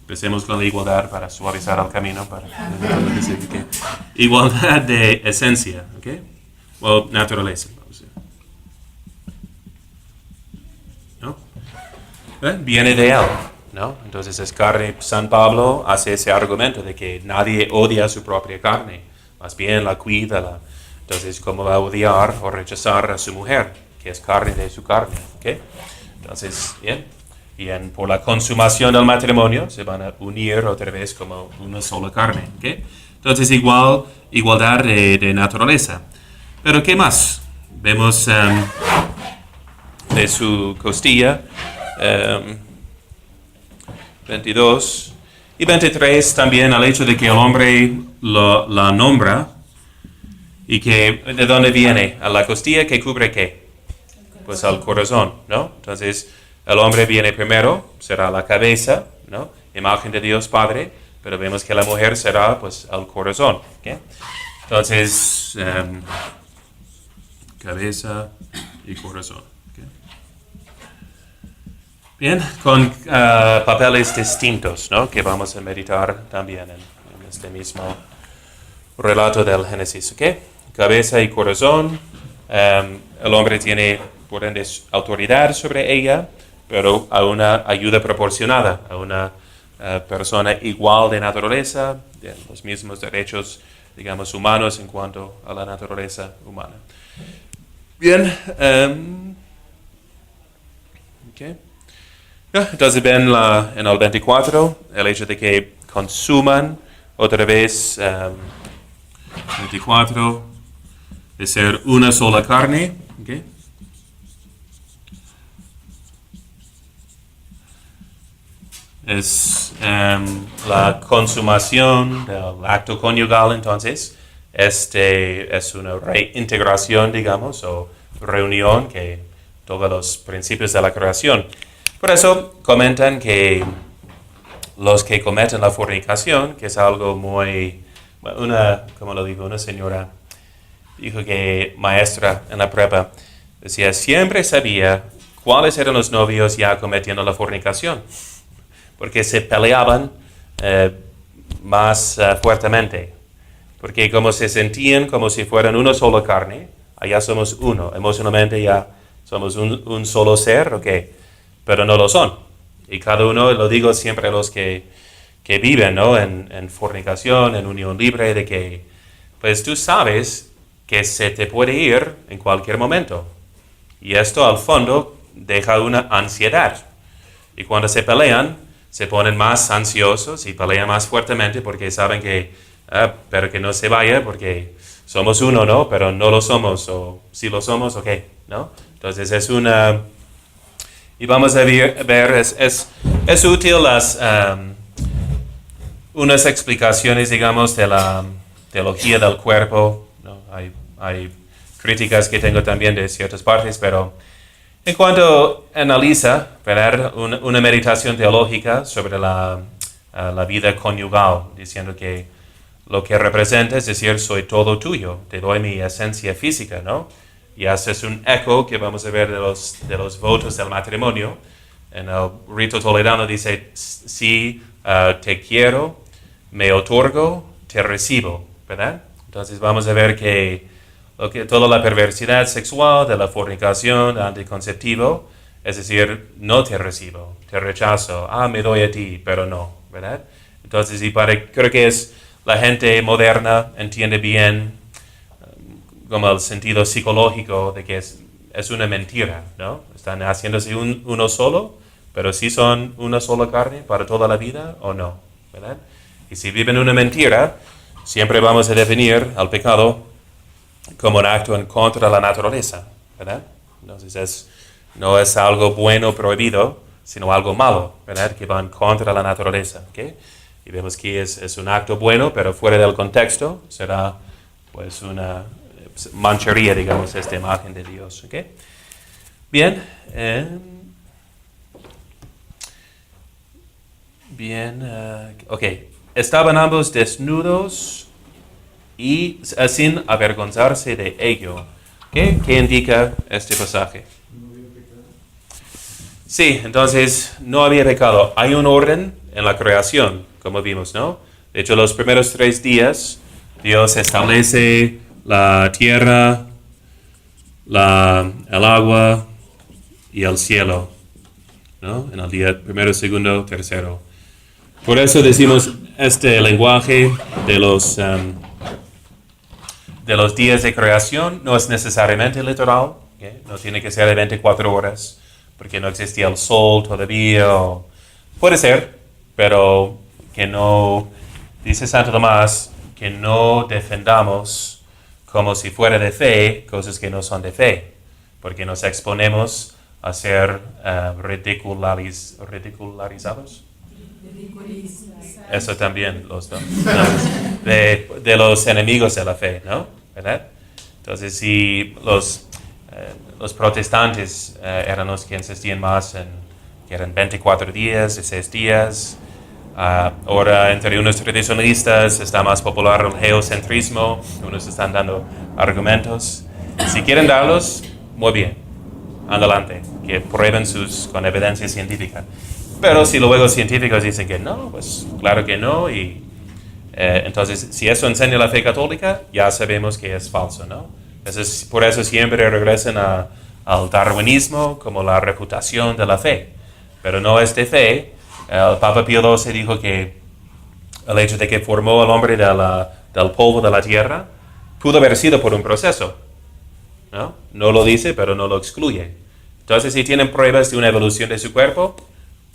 S1: Empecemos con la igualdad para suavizar el camino. Igualdad de esencia, ¿ok? O naturaleza. ¿No? Viene de él, ¿no? Entonces es carne. San Pablo hace ese argumento de que nadie odia su propia carne, más bien la cuida. Entonces, ¿cómo va a odiar o rechazar a su mujer, que es carne de su carne? ¿Ok? Entonces, bien. Y por la consumación del matrimonio se van a unir otra vez como una sola carne. ¿Okay? Entonces, igualdad de naturaleza. Pero, ¿qué más? Vemos de su costilla 22 y 23 también el hecho de que el hombre la nombra y que de dónde viene. A la costilla que cubre ¿qué? Pues al corazón, ¿no? Entonces, el hombre viene primero, será la cabeza, ¿no? Imagen de Dios Padre, pero vemos que la mujer será, pues, el corazón, ¿okay? Entonces, cabeza y corazón, ¿okay? Bien, con papeles distintos, ¿no? Que vamos a meditar también en este mismo relato del Génesis, ¿ok? Cabeza y corazón, el hombre tiene por ende autoridad sobre ella, pero a una ayuda proporcionada, a una persona igual de naturaleza, de los mismos derechos, digamos, humanos en cuanto a la naturaleza humana. Bien, okay. Entonces ven en el 24 el hecho de que consuman otra vez 24 de ser una sola carne. Okay. Es la consumación del acto conyugal, entonces. Es una reintegración, digamos, o reunión que todos los principios de la creación. Por eso comentan que los que cometen la fornicación, que es algo muy, una señora dijo que maestra en la prepa, decía, siempre sabía cuáles eran los novios ya cometiendo la fornicación, porque se peleaban más fuertemente, porque como se sentían como si fueran una sola carne, allá somos uno, emocionalmente ya somos un solo ser, ok, pero no lo son. Y cada uno, lo digo siempre a los que viven, ¿no? en fornicación, en unión libre, de que pues tú sabes que se te puede ir en cualquier momento. Y esto al fondo deja una ansiedad. Y cuando se pelean, se ponen más ansiosos y pelean más fuertemente porque saben que, pero que no se vaya porque somos uno, ¿no? Pero no lo somos, o si lo somos, ok, ¿no? Entonces es una... Y vamos a ver es útil unas explicaciones, digamos, de la teología del cuerpo, ¿no? Hay críticas que tengo también de ciertas partes, pero en cuanto analiza, ¿verdad? Una meditación teológica sobre la vida conyugal, diciendo que lo que representa es decir, soy todo tuyo, te doy mi esencia física, ¿no? Y haces un eco que vamos a ver de los votos del matrimonio. En el rito toledano dice, si te quiero, me otorgo, te recibo, ¿verdad? Entonces vamos a ver que toda la perversidad sexual, de la fornicación, del anticonceptivo, es decir, no te recibo, te rechazo, me doy a ti, pero no, ¿verdad? Entonces, creo que la gente moderna entiende bien como el sentido psicológico de que es una mentira, ¿no? Están haciéndose uno solo, pero si son una sola carne para toda la vida o no, ¿verdad? Y si viven una mentira, siempre vamos a definir al pecado como un acto en contra de la naturaleza, ¿verdad? Entonces no es algo bueno prohibido, sino algo malo, ¿verdad? Que va en contra de la naturaleza, ¿ok? Y vemos que es un acto bueno, pero fuera del contexto será pues una mancharía, digamos, esta imagen de Dios, ¿ok? Bien, ok. Estaban ambos desnudos y sin avergonzarse de ello. ¿Okay? ¿Qué indica este pasaje?
S3: No había pecado.
S1: Sí, entonces no había pecado. Hay un orden en la creación, como vimos, ¿no? De hecho, los primeros 3 días, Dios establece la tierra, el agua y el cielo, ¿no? En el día primero, segundo, tercero. Por eso decimos este lenguaje de los días de creación no es necesariamente literal, ¿okay? No tiene que ser de 24 horas, porque no existía el sol todavía. Puede ser, pero que no, dice Santo Tomás, que no defendamos como si fuera de fe cosas que no son de fe, porque nos exponemos a ser ridicularizados. Eso también de los enemigos de la fe, ¿no? ¿Verdad? Entonces, si los protestantes eran los que insistían más en que eran 24 días, 16 días, ahora entre unos tradicionalistas está más popular el geocentrismo, unos están dando argumentos. Si quieren darlos, muy bien, adelante, que prueben con evidencia científica. Pero si luego los científicos dicen que no, pues claro que no, y entonces si eso enseña la fe católica, ya sabemos que es falso, ¿no? Entonces, por eso siempre regresan a al darwinismo como la reputación de la fe. Pero no es de fe. El Papa Pío XII dijo que el hecho de que formó al hombre del polvo de la tierra pudo haber sido por un proceso. No lo dice, pero no lo excluye. Entonces, si tienen pruebas de una evolución de su cuerpo,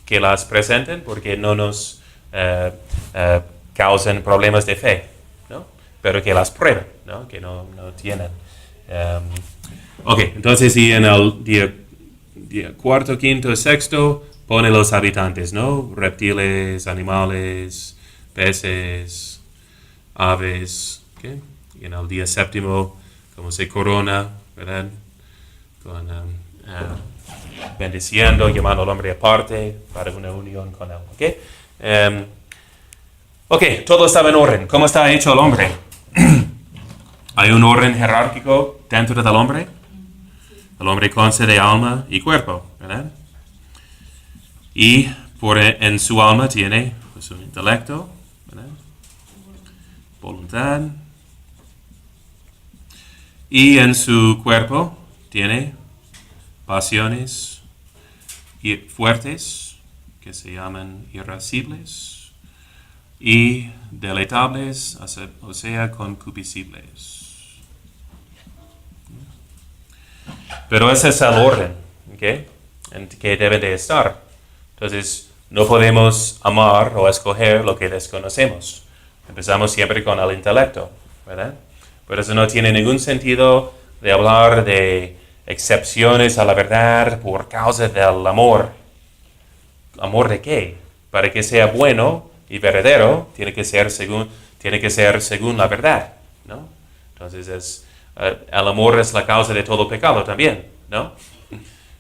S1: que las presenten porque no nos causen problemas de fe, ¿no? Pero que las prueben, ¿no? Que no tienen. Ok, entonces y en el día cuarto, quinto, sexto, pone los habitantes, ¿no? Reptiles, animales, peces, aves, ¿ok? Y en el día séptimo, como se corona, ¿verdad? Con bendiciendo, llamando al hombre aparte para una unión con él, ¿ok? Ok, todo estaba en orden. ¿Cómo está hecho el hombre? Hay un orden jerárquico dentro del hombre. El hombre consta de alma y cuerpo, ¿verdad? Y en su alma tiene pues, un intelecto, ¿verdad? Voluntad. Y en su cuerpo tiene pasiones fuertes que se llaman irascibles y deleitables, o sea, concupiscibles. Pero ese es el orden, ¿ok? En que debe de estar. Entonces, no podemos amar o escoger lo que desconocemos. Empezamos siempre con el intelecto, ¿verdad? Por eso no tiene ningún sentido de hablar de excepciones a la verdad por causa del amor. ¿Amor de qué? Para que sea bueno y verdadero, tiene que ser según la verdad, ¿no? Entonces, el amor es la causa de todo pecado también, ¿no?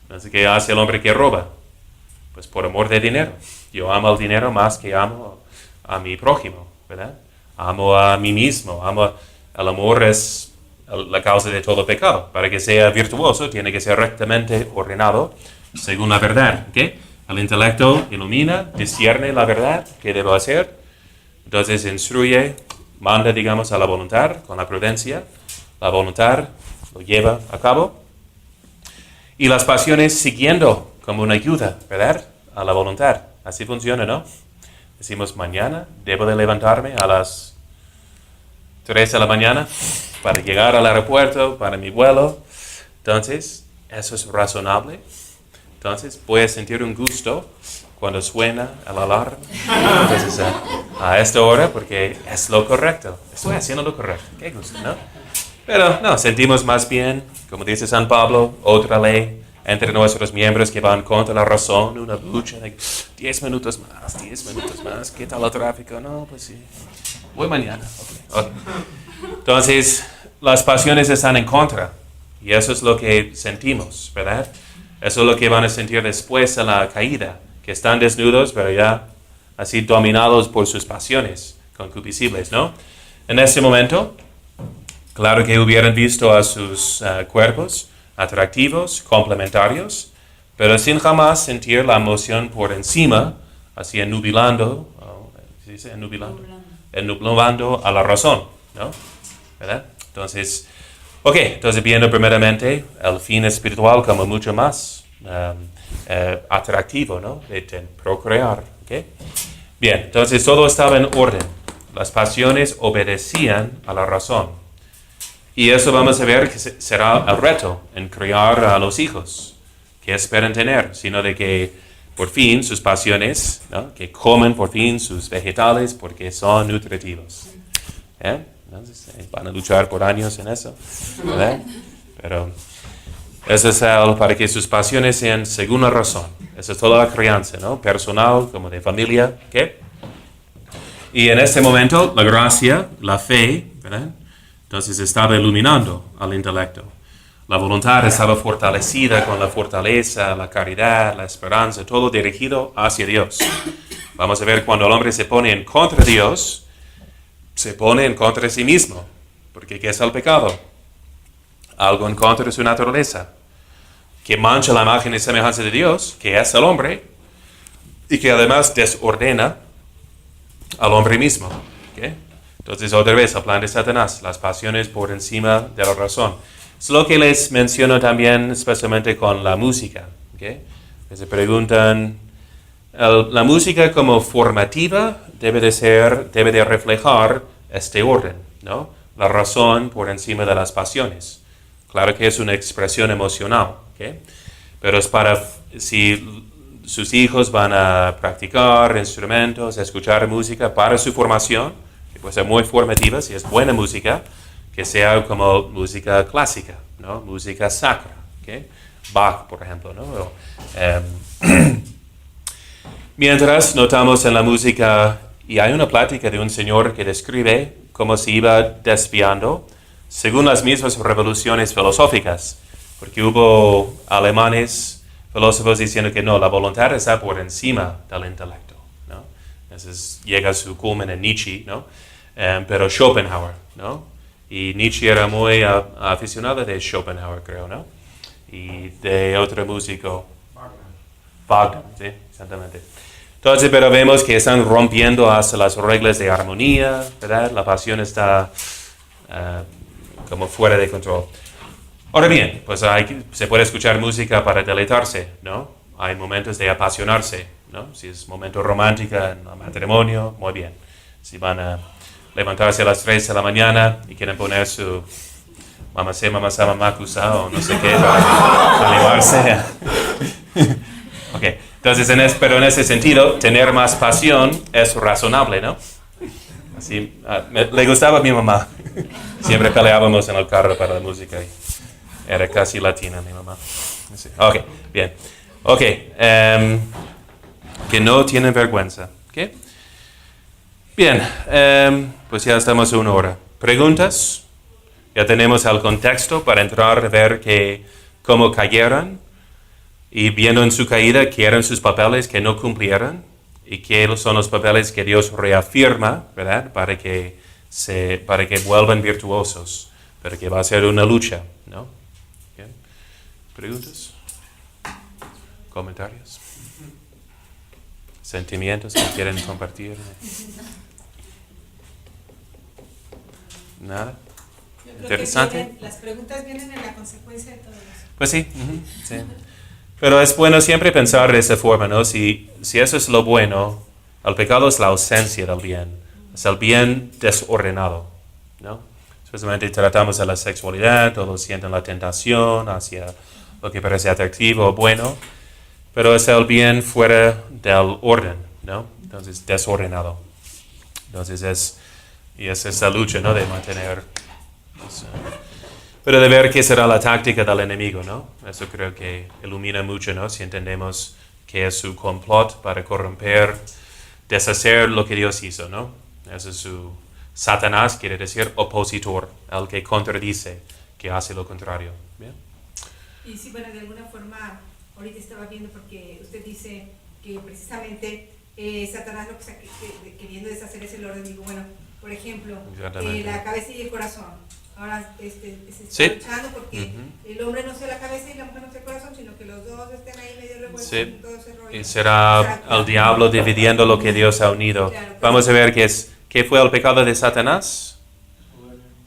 S1: Entonces, ¿qué hace el hombre que roba? Pues por amor de dinero. Yo amo el dinero más que amo a mi prójimo, ¿verdad? Amo a mí mismo. El amor es la causa de todo pecado. Para que sea virtuoso, tiene que ser rectamente ordenado según la verdad, ¿ok? El intelecto ilumina, discierne la verdad que debo hacer. Entonces instruye, manda, digamos, a la voluntad con la prudencia. La voluntad lo lleva a cabo. Y las pasiones siguiendo como una ayuda, ¿verdad? A la voluntad. Así funciona, ¿no? Decimos, mañana debo de levantarme a las 3 de la mañana para llegar al aeropuerto, para mi vuelo. Entonces, eso es razonable. Entonces, voy a sentir un gusto cuando suena el alarma. Entonces, a esta hora, porque es lo correcto. Estoy haciendo lo correcto. Qué gusto, ¿no? Pero no, sentimos más bien, como dice San Pablo, otra ley entre nuestros miembros que van contra la razón, una lucha de 10 minutos más, ¿qué tal el tráfico? No, pues sí, voy mañana. Okay. Entonces, las pasiones están en contra, y eso es lo que sentimos, ¿verdad? Eso es lo que van a sentir después de la caída, que están desnudos, pero ya así dominados por sus pasiones concupiscibles, ¿no? En ese momento, claro que hubieran visto a sus cuerpos atractivos, complementarios, pero sin jamás sentir la emoción por encima, así ennubilando, ¿se dice ennublando a la razón, ¿no? ¿Verdad? Entonces, entonces viendo primeramente el fin espiritual como mucho más atractivo, ¿no? De procrear, ¿ok? Bien, entonces todo estaba en orden. Las pasiones obedecían a la razón. Y eso vamos a ver que será el reto en criar a los hijos que esperan tener, sino de que por fin sus pasiones, ¿no? Que comen por fin sus vegetales porque son nutritivos. Entonces, van a luchar por años en eso, ¿verdad? Pero eso es para que sus pasiones sean según la razón. Esa es toda la crianza, ¿no? Personal, como de familia, ¿ok? Y en este momento, la gracia, la fe, ¿verdad? Entonces estaba iluminando al intelecto. La voluntad estaba fortalecida con la fortaleza, la caridad, la esperanza, todo dirigido hacia Dios. Vamos a ver cuando el hombre se pone en contra de Dios, se pone en contra de sí mismo. Porque ¿qué es el pecado? Algo en contra de su naturaleza, que mancha la imagen y semejanza de Dios, que es el hombre, y que además desordena al hombre mismo. ¿Okay? Entonces, otra vez, el plan de Satanás, las pasiones por encima de la razón. Es lo que les menciono también, especialmente con la música. ¿Okay? Se preguntan, la música como formativa debe de reflejar este orden, ¿no? La razón por encima de las pasiones. Claro que es una expresión emocional, ¿okay? Pero es para, si sus hijos van a practicar instrumentos, escuchar música para su formación, que puede ser muy formativa, si es buena música, que sea como música clásica, ¿no? Música sacra, ¿okay? Bach, por ejemplo, ¿no? Mientras notamos en la música, y hay una plática de un señor que describe cómo se iba desviando según las mismas revoluciones filosóficas, porque hubo alemanes, filósofos diciendo que no, la voluntad está por encima del intelecto, ¿no? Entonces llega a su culmen en Nietzsche, ¿no? Pero Schopenhauer, ¿no? Y Nietzsche era muy aficionado de Schopenhauer, creo, ¿no? Y de otro músico, Wagner, sí, exactamente. Entonces, pero vemos que están rompiendo hasta las reglas de armonía, ¿verdad? La pasión está como fuera de control. Ahora bien, pues se puede escuchar música para deleitarse, ¿no? Hay momentos de apasionarse, ¿no? Si es momento romántico en el matrimonio, muy bien. Si van a levantarse a las 3 de la mañana y quieren poner su mamase, mamasa, mamakusa o no sé qué para animarse. Ok, entonces, pero en ese sentido, tener más pasión es razonable, ¿no? Así, le gustaba a mi mamá. Siempre peleábamos en el carro para la música. Era casi latina mi mamá. Sí. Ok, bien. Ok, que no tienen vergüenza. ¿Okay? Bien, pues ya estamos a 1 hora. ¿Preguntas? Ya tenemos el contexto para entrar a ver cómo cayeron y viendo en su caída qué eran sus papeles que no cumplieron y qué son los papeles que Dios reafirma, ¿verdad? Para que vuelvan virtuosos, pero que va a ser una lucha, ¿no? ¿Okay? ¿Preguntas? ¿Comentarios? ¿Sentimientos que quieren compartir? ¿Nada?
S2: Yo creo
S1: ¿Interesante?
S2: que las preguntas vienen en la consecuencia de todo eso.
S1: Pues sí, sí. Pero es bueno siempre pensar de esa forma, ¿no? Si eso es lo bueno, el pecado es la ausencia del bien. Es el bien desordenado, ¿no? Especialmente tratamos de la sexualidad, todos sienten la tentación hacia lo que parece atractivo o bueno, pero es el bien fuera del orden, ¿no? Entonces, desordenado. Entonces, es esa lucha, ¿no? De mantener... pero de ver qué será la táctica del enemigo, ¿no? Eso creo que ilumina mucho, ¿no? Si entendemos qué es su complot para corromper, deshacer lo que Dios hizo, ¿no? Ese es su... Satanás quiere decir opositor, el que contradice, que hace lo contrario. ¿Bien?
S2: Y sí, bueno, de alguna forma, ahorita estaba viendo porque usted dice que precisamente Satanás lo que está queriendo deshacer es el orden. Digo, bueno, por ejemplo, la cabeza y el corazón. Ahora se está luchando porque el hombre no sea la cabeza y la mujer no sea el corazón, sino que los dos estén ahí medio revueltos en todo ese rollo.
S1: Y será el diablo dividiendo lo que Dios ha unido. Claro, vamos a ver qué fue el pecado de Satanás.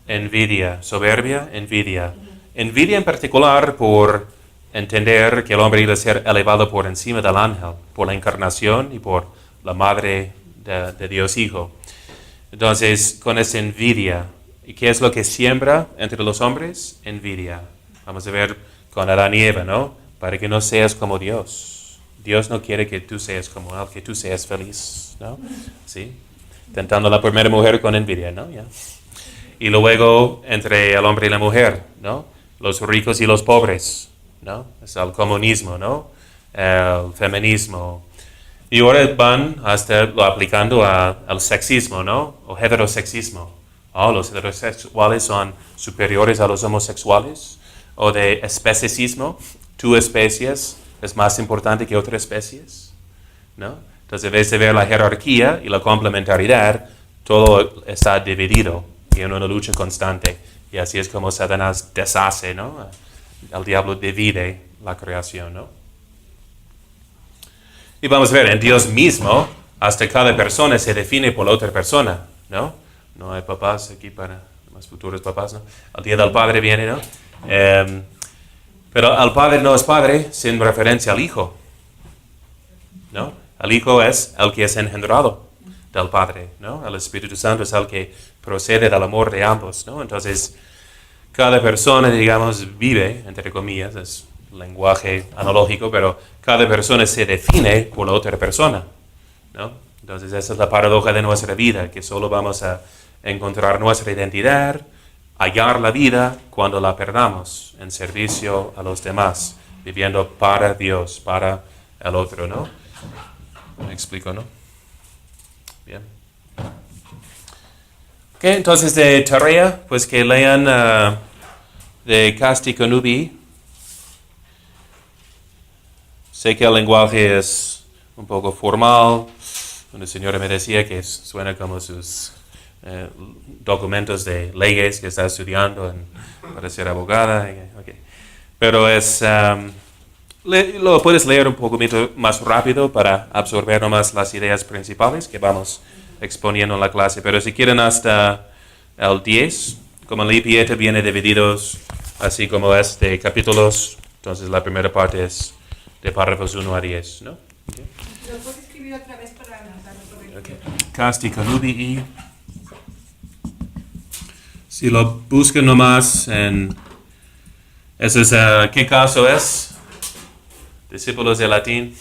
S1: Envidia, soberbia, envidia. Envidia en particular por entender que el hombre iba a ser elevado por encima del ángel, por la encarnación y por la madre de Dios Hijo. Entonces, con esa envidia, ¿y qué es lo que siembra entre los hombres? Envidia. Vamos a ver con Adán y Eva, ¿no? Para que no seas como Dios. Dios no quiere que tú seas como Él, que tú seas feliz, ¿no? ¿Sí? Tentando a la primera mujer con envidia, ¿no? ¿Ya? Y luego entre el hombre y la mujer, ¿no? Los ricos y los pobres, ¿no? Es el comunismo, ¿no? El feminismo. Y ahora van hasta lo aplicando al sexismo, ¿no? O heterosexismo. Oh, los heterosexuales son superiores a los homosexuales. O de especismo. Tu especie es más importante que otras especies, ¿no? Entonces, en vez de ver la jerarquía y la complementariedad, todo está dividido y en una lucha constante. Y así es como Satanás deshace, ¿no? El diablo divide la creación, ¿no? Y vamos a ver, en Dios mismo, hasta cada persona se define por la otra persona, ¿no? No hay papás aquí para los futuros papás, ¿no? El día del Padre viene, ¿no? Pero el Padre no es Padre sin referencia al Hijo, ¿no? El Hijo es el que es engendrado del Padre, ¿no? El Espíritu Santo es el que procede del amor de ambos, ¿no? Entonces, cada persona, digamos, vive, entre comillas, es lenguaje analógico, pero cada persona se define por la otra persona, ¿no? Entonces, esa es la paradoja de nuestra vida, que solo vamos a encontrar nuestra identidad, hallar la vida cuando la perdamos en servicio a los demás, viviendo para Dios, para el otro, ¿no? ¿Me explico, no? Bien. Ok, entonces de tarea, pues que lean de Casti Connubii. Sé que el lenguaje es un poco formal. Una señora me decía que suena como sus documentos de leyes que está estudiando para ser abogada. Okay. Pero es... lo puedes leer un poco más rápido para absorber nomás las ideas principales que vamos exponiendo en la clase. Pero si quieren hasta el 10, como el Pieta viene divididos así como es de capítulos, entonces la primera parte es de párrafos 1 a 10, ¿no? Okay.
S2: ¿Lo puedes escribir otra vez para anotarlo correcto?
S1: Okay. Casti Connubii. Si lo buscan nomás en... Eso es, ¿qué caso es? Discípulos de latín.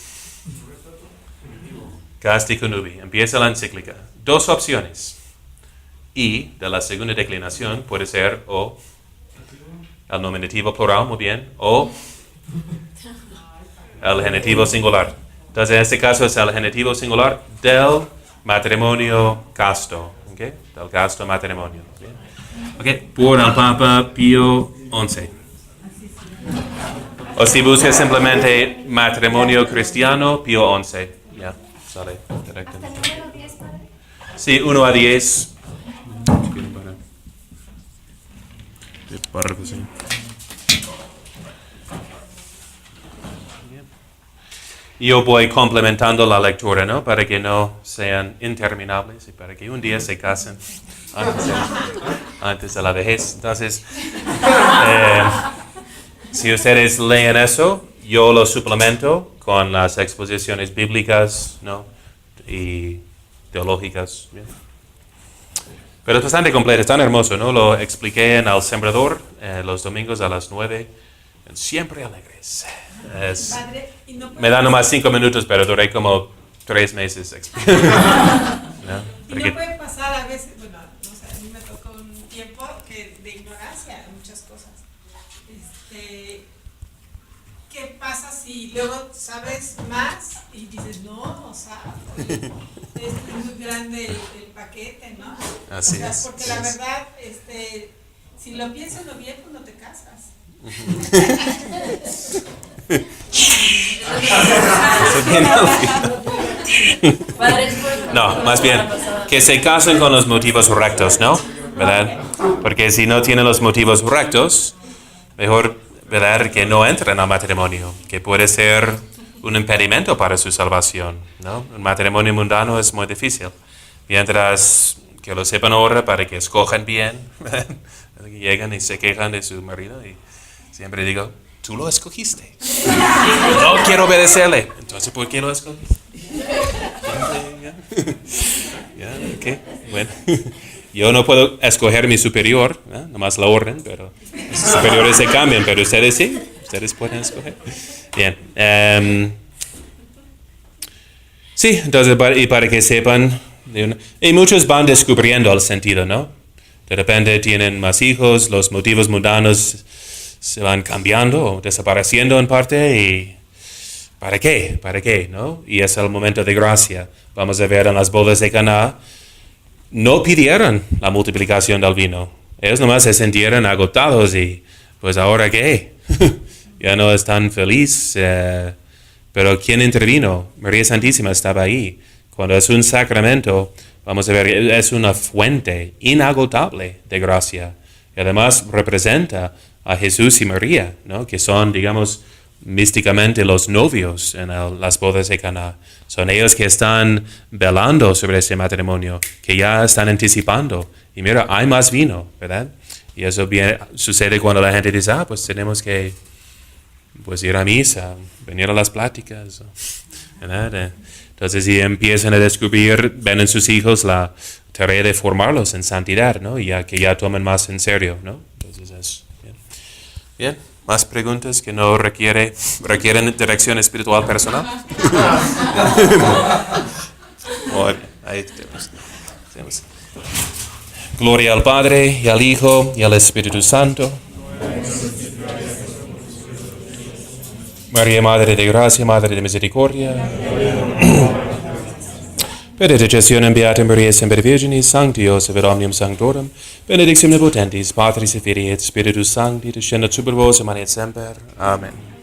S1: Casti Connubii. Empieza la encíclica. 2 opciones. Y de la segunda declinación puede ser o el nominativo plural, muy bien, o el genitivo singular. Entonces, en este caso es el genitivo singular del matrimonio casto. ¿Okay? Del casto matrimonio. ¿Bien? Okay. Por el Papa Pío XI. O si buscas simplemente matrimonio cristiano, Pío XI. Ya, sale directo.
S4: ¿Hasta el número 10, padre?
S1: Sí, 1 a 10. Yo voy complementando la lectura, ¿no? Para que no sean interminables y para que un día se casen antes de la vejez. Entonces, si ustedes leen eso, yo lo suplemento con las exposiciones bíblicas, ¿no? Y teológicas. ¿Bien? Pero es bastante completo, es tan hermoso, ¿no? Lo expliqué en El Sembrador los domingos a las 9. Siempre alegres.
S2: Padre, ¿y no
S1: Me dan nomás 5 minutos, pero duré como 3 meses explicando. ¿No?
S2: y no puede pasar a veces, bueno, no sé, a mí me tocó un tiempo de ignorancia en muchas cosas. ¿Qué pasa si luego sabes más y dices, no, o sea, es muy grande el paquete, ¿no?
S1: Así
S2: o sea,
S1: es.
S2: porque la verdad, si lo piensas bien, pues no te casas. No, más bien, que se casen con los motivos rectos, ¿no? ¿Verdad? Porque si no tienen los motivos rectos, mejor, ¿verdad?, que no entren al matrimonio, que puede ser un impedimento para su salvación, ¿no? Un matrimonio mundano es muy difícil. Mientras que lo sepan ahora para que escojan bien, ¿verdad? Llegan y se quejan de su marido y siempre digo, tú lo escogiste. No quiero obedecerle. Entonces, ¿por qué lo escogiste? Okay. Bueno. Yo no puedo escoger mi superior, ¿eh? Nomás la orden, pero los superiores se cambian, pero ustedes sí, ustedes pueden escoger. Bien. Sí, entonces, para que sepan, y muchos van descubriendo el sentido, ¿no? De repente tienen más hijos, los motivos mundanos se van cambiando o desapareciendo en parte y ¿para qué? ¿Para qué? ¿No? Y es el momento de gracia. Vamos a ver en las bodas de Caná, no pidieron la multiplicación del vino. Ellos nomás se sintieron agotados y pues ¿ahora qué? Ya no están felices. Pero ¿quién intervino? María Santísima estaba ahí. Cuando es un sacramento, vamos a ver, es una fuente inagotable de gracia. Y además representa a Jesús y María, ¿no? Que son, digamos, místicamente los novios en las bodas de Caná. Son ellos que están velando sobre ese matrimonio, que ya están anticipando. Y mira, hay más vino, ¿verdad?
S1: Y eso sucede cuando la gente dice, pues tenemos que ir a misa, venir a las pláticas, ¿verdad? Entonces, si empiezan a descubrir, ven en sus hijos la tarea de formarlos en santidad, ¿no? Y que ya tomen más en serio, ¿no? Entonces, eso. Bien. ¿Más preguntas que no requieren dirección espiritual personal? Ahí tenemos. Gloria al Padre, y al Hijo, y al Espíritu Santo. María, Madre de Gracia, Madre de Misericordia. Benedictionem Beata Maria Semper Virginis, Sancti Joseph et Omnium Sanctorum, benedictio omnipotentis, Patris et Filii et Spiritus Sancti, descendat super vos et manet semper. Amen.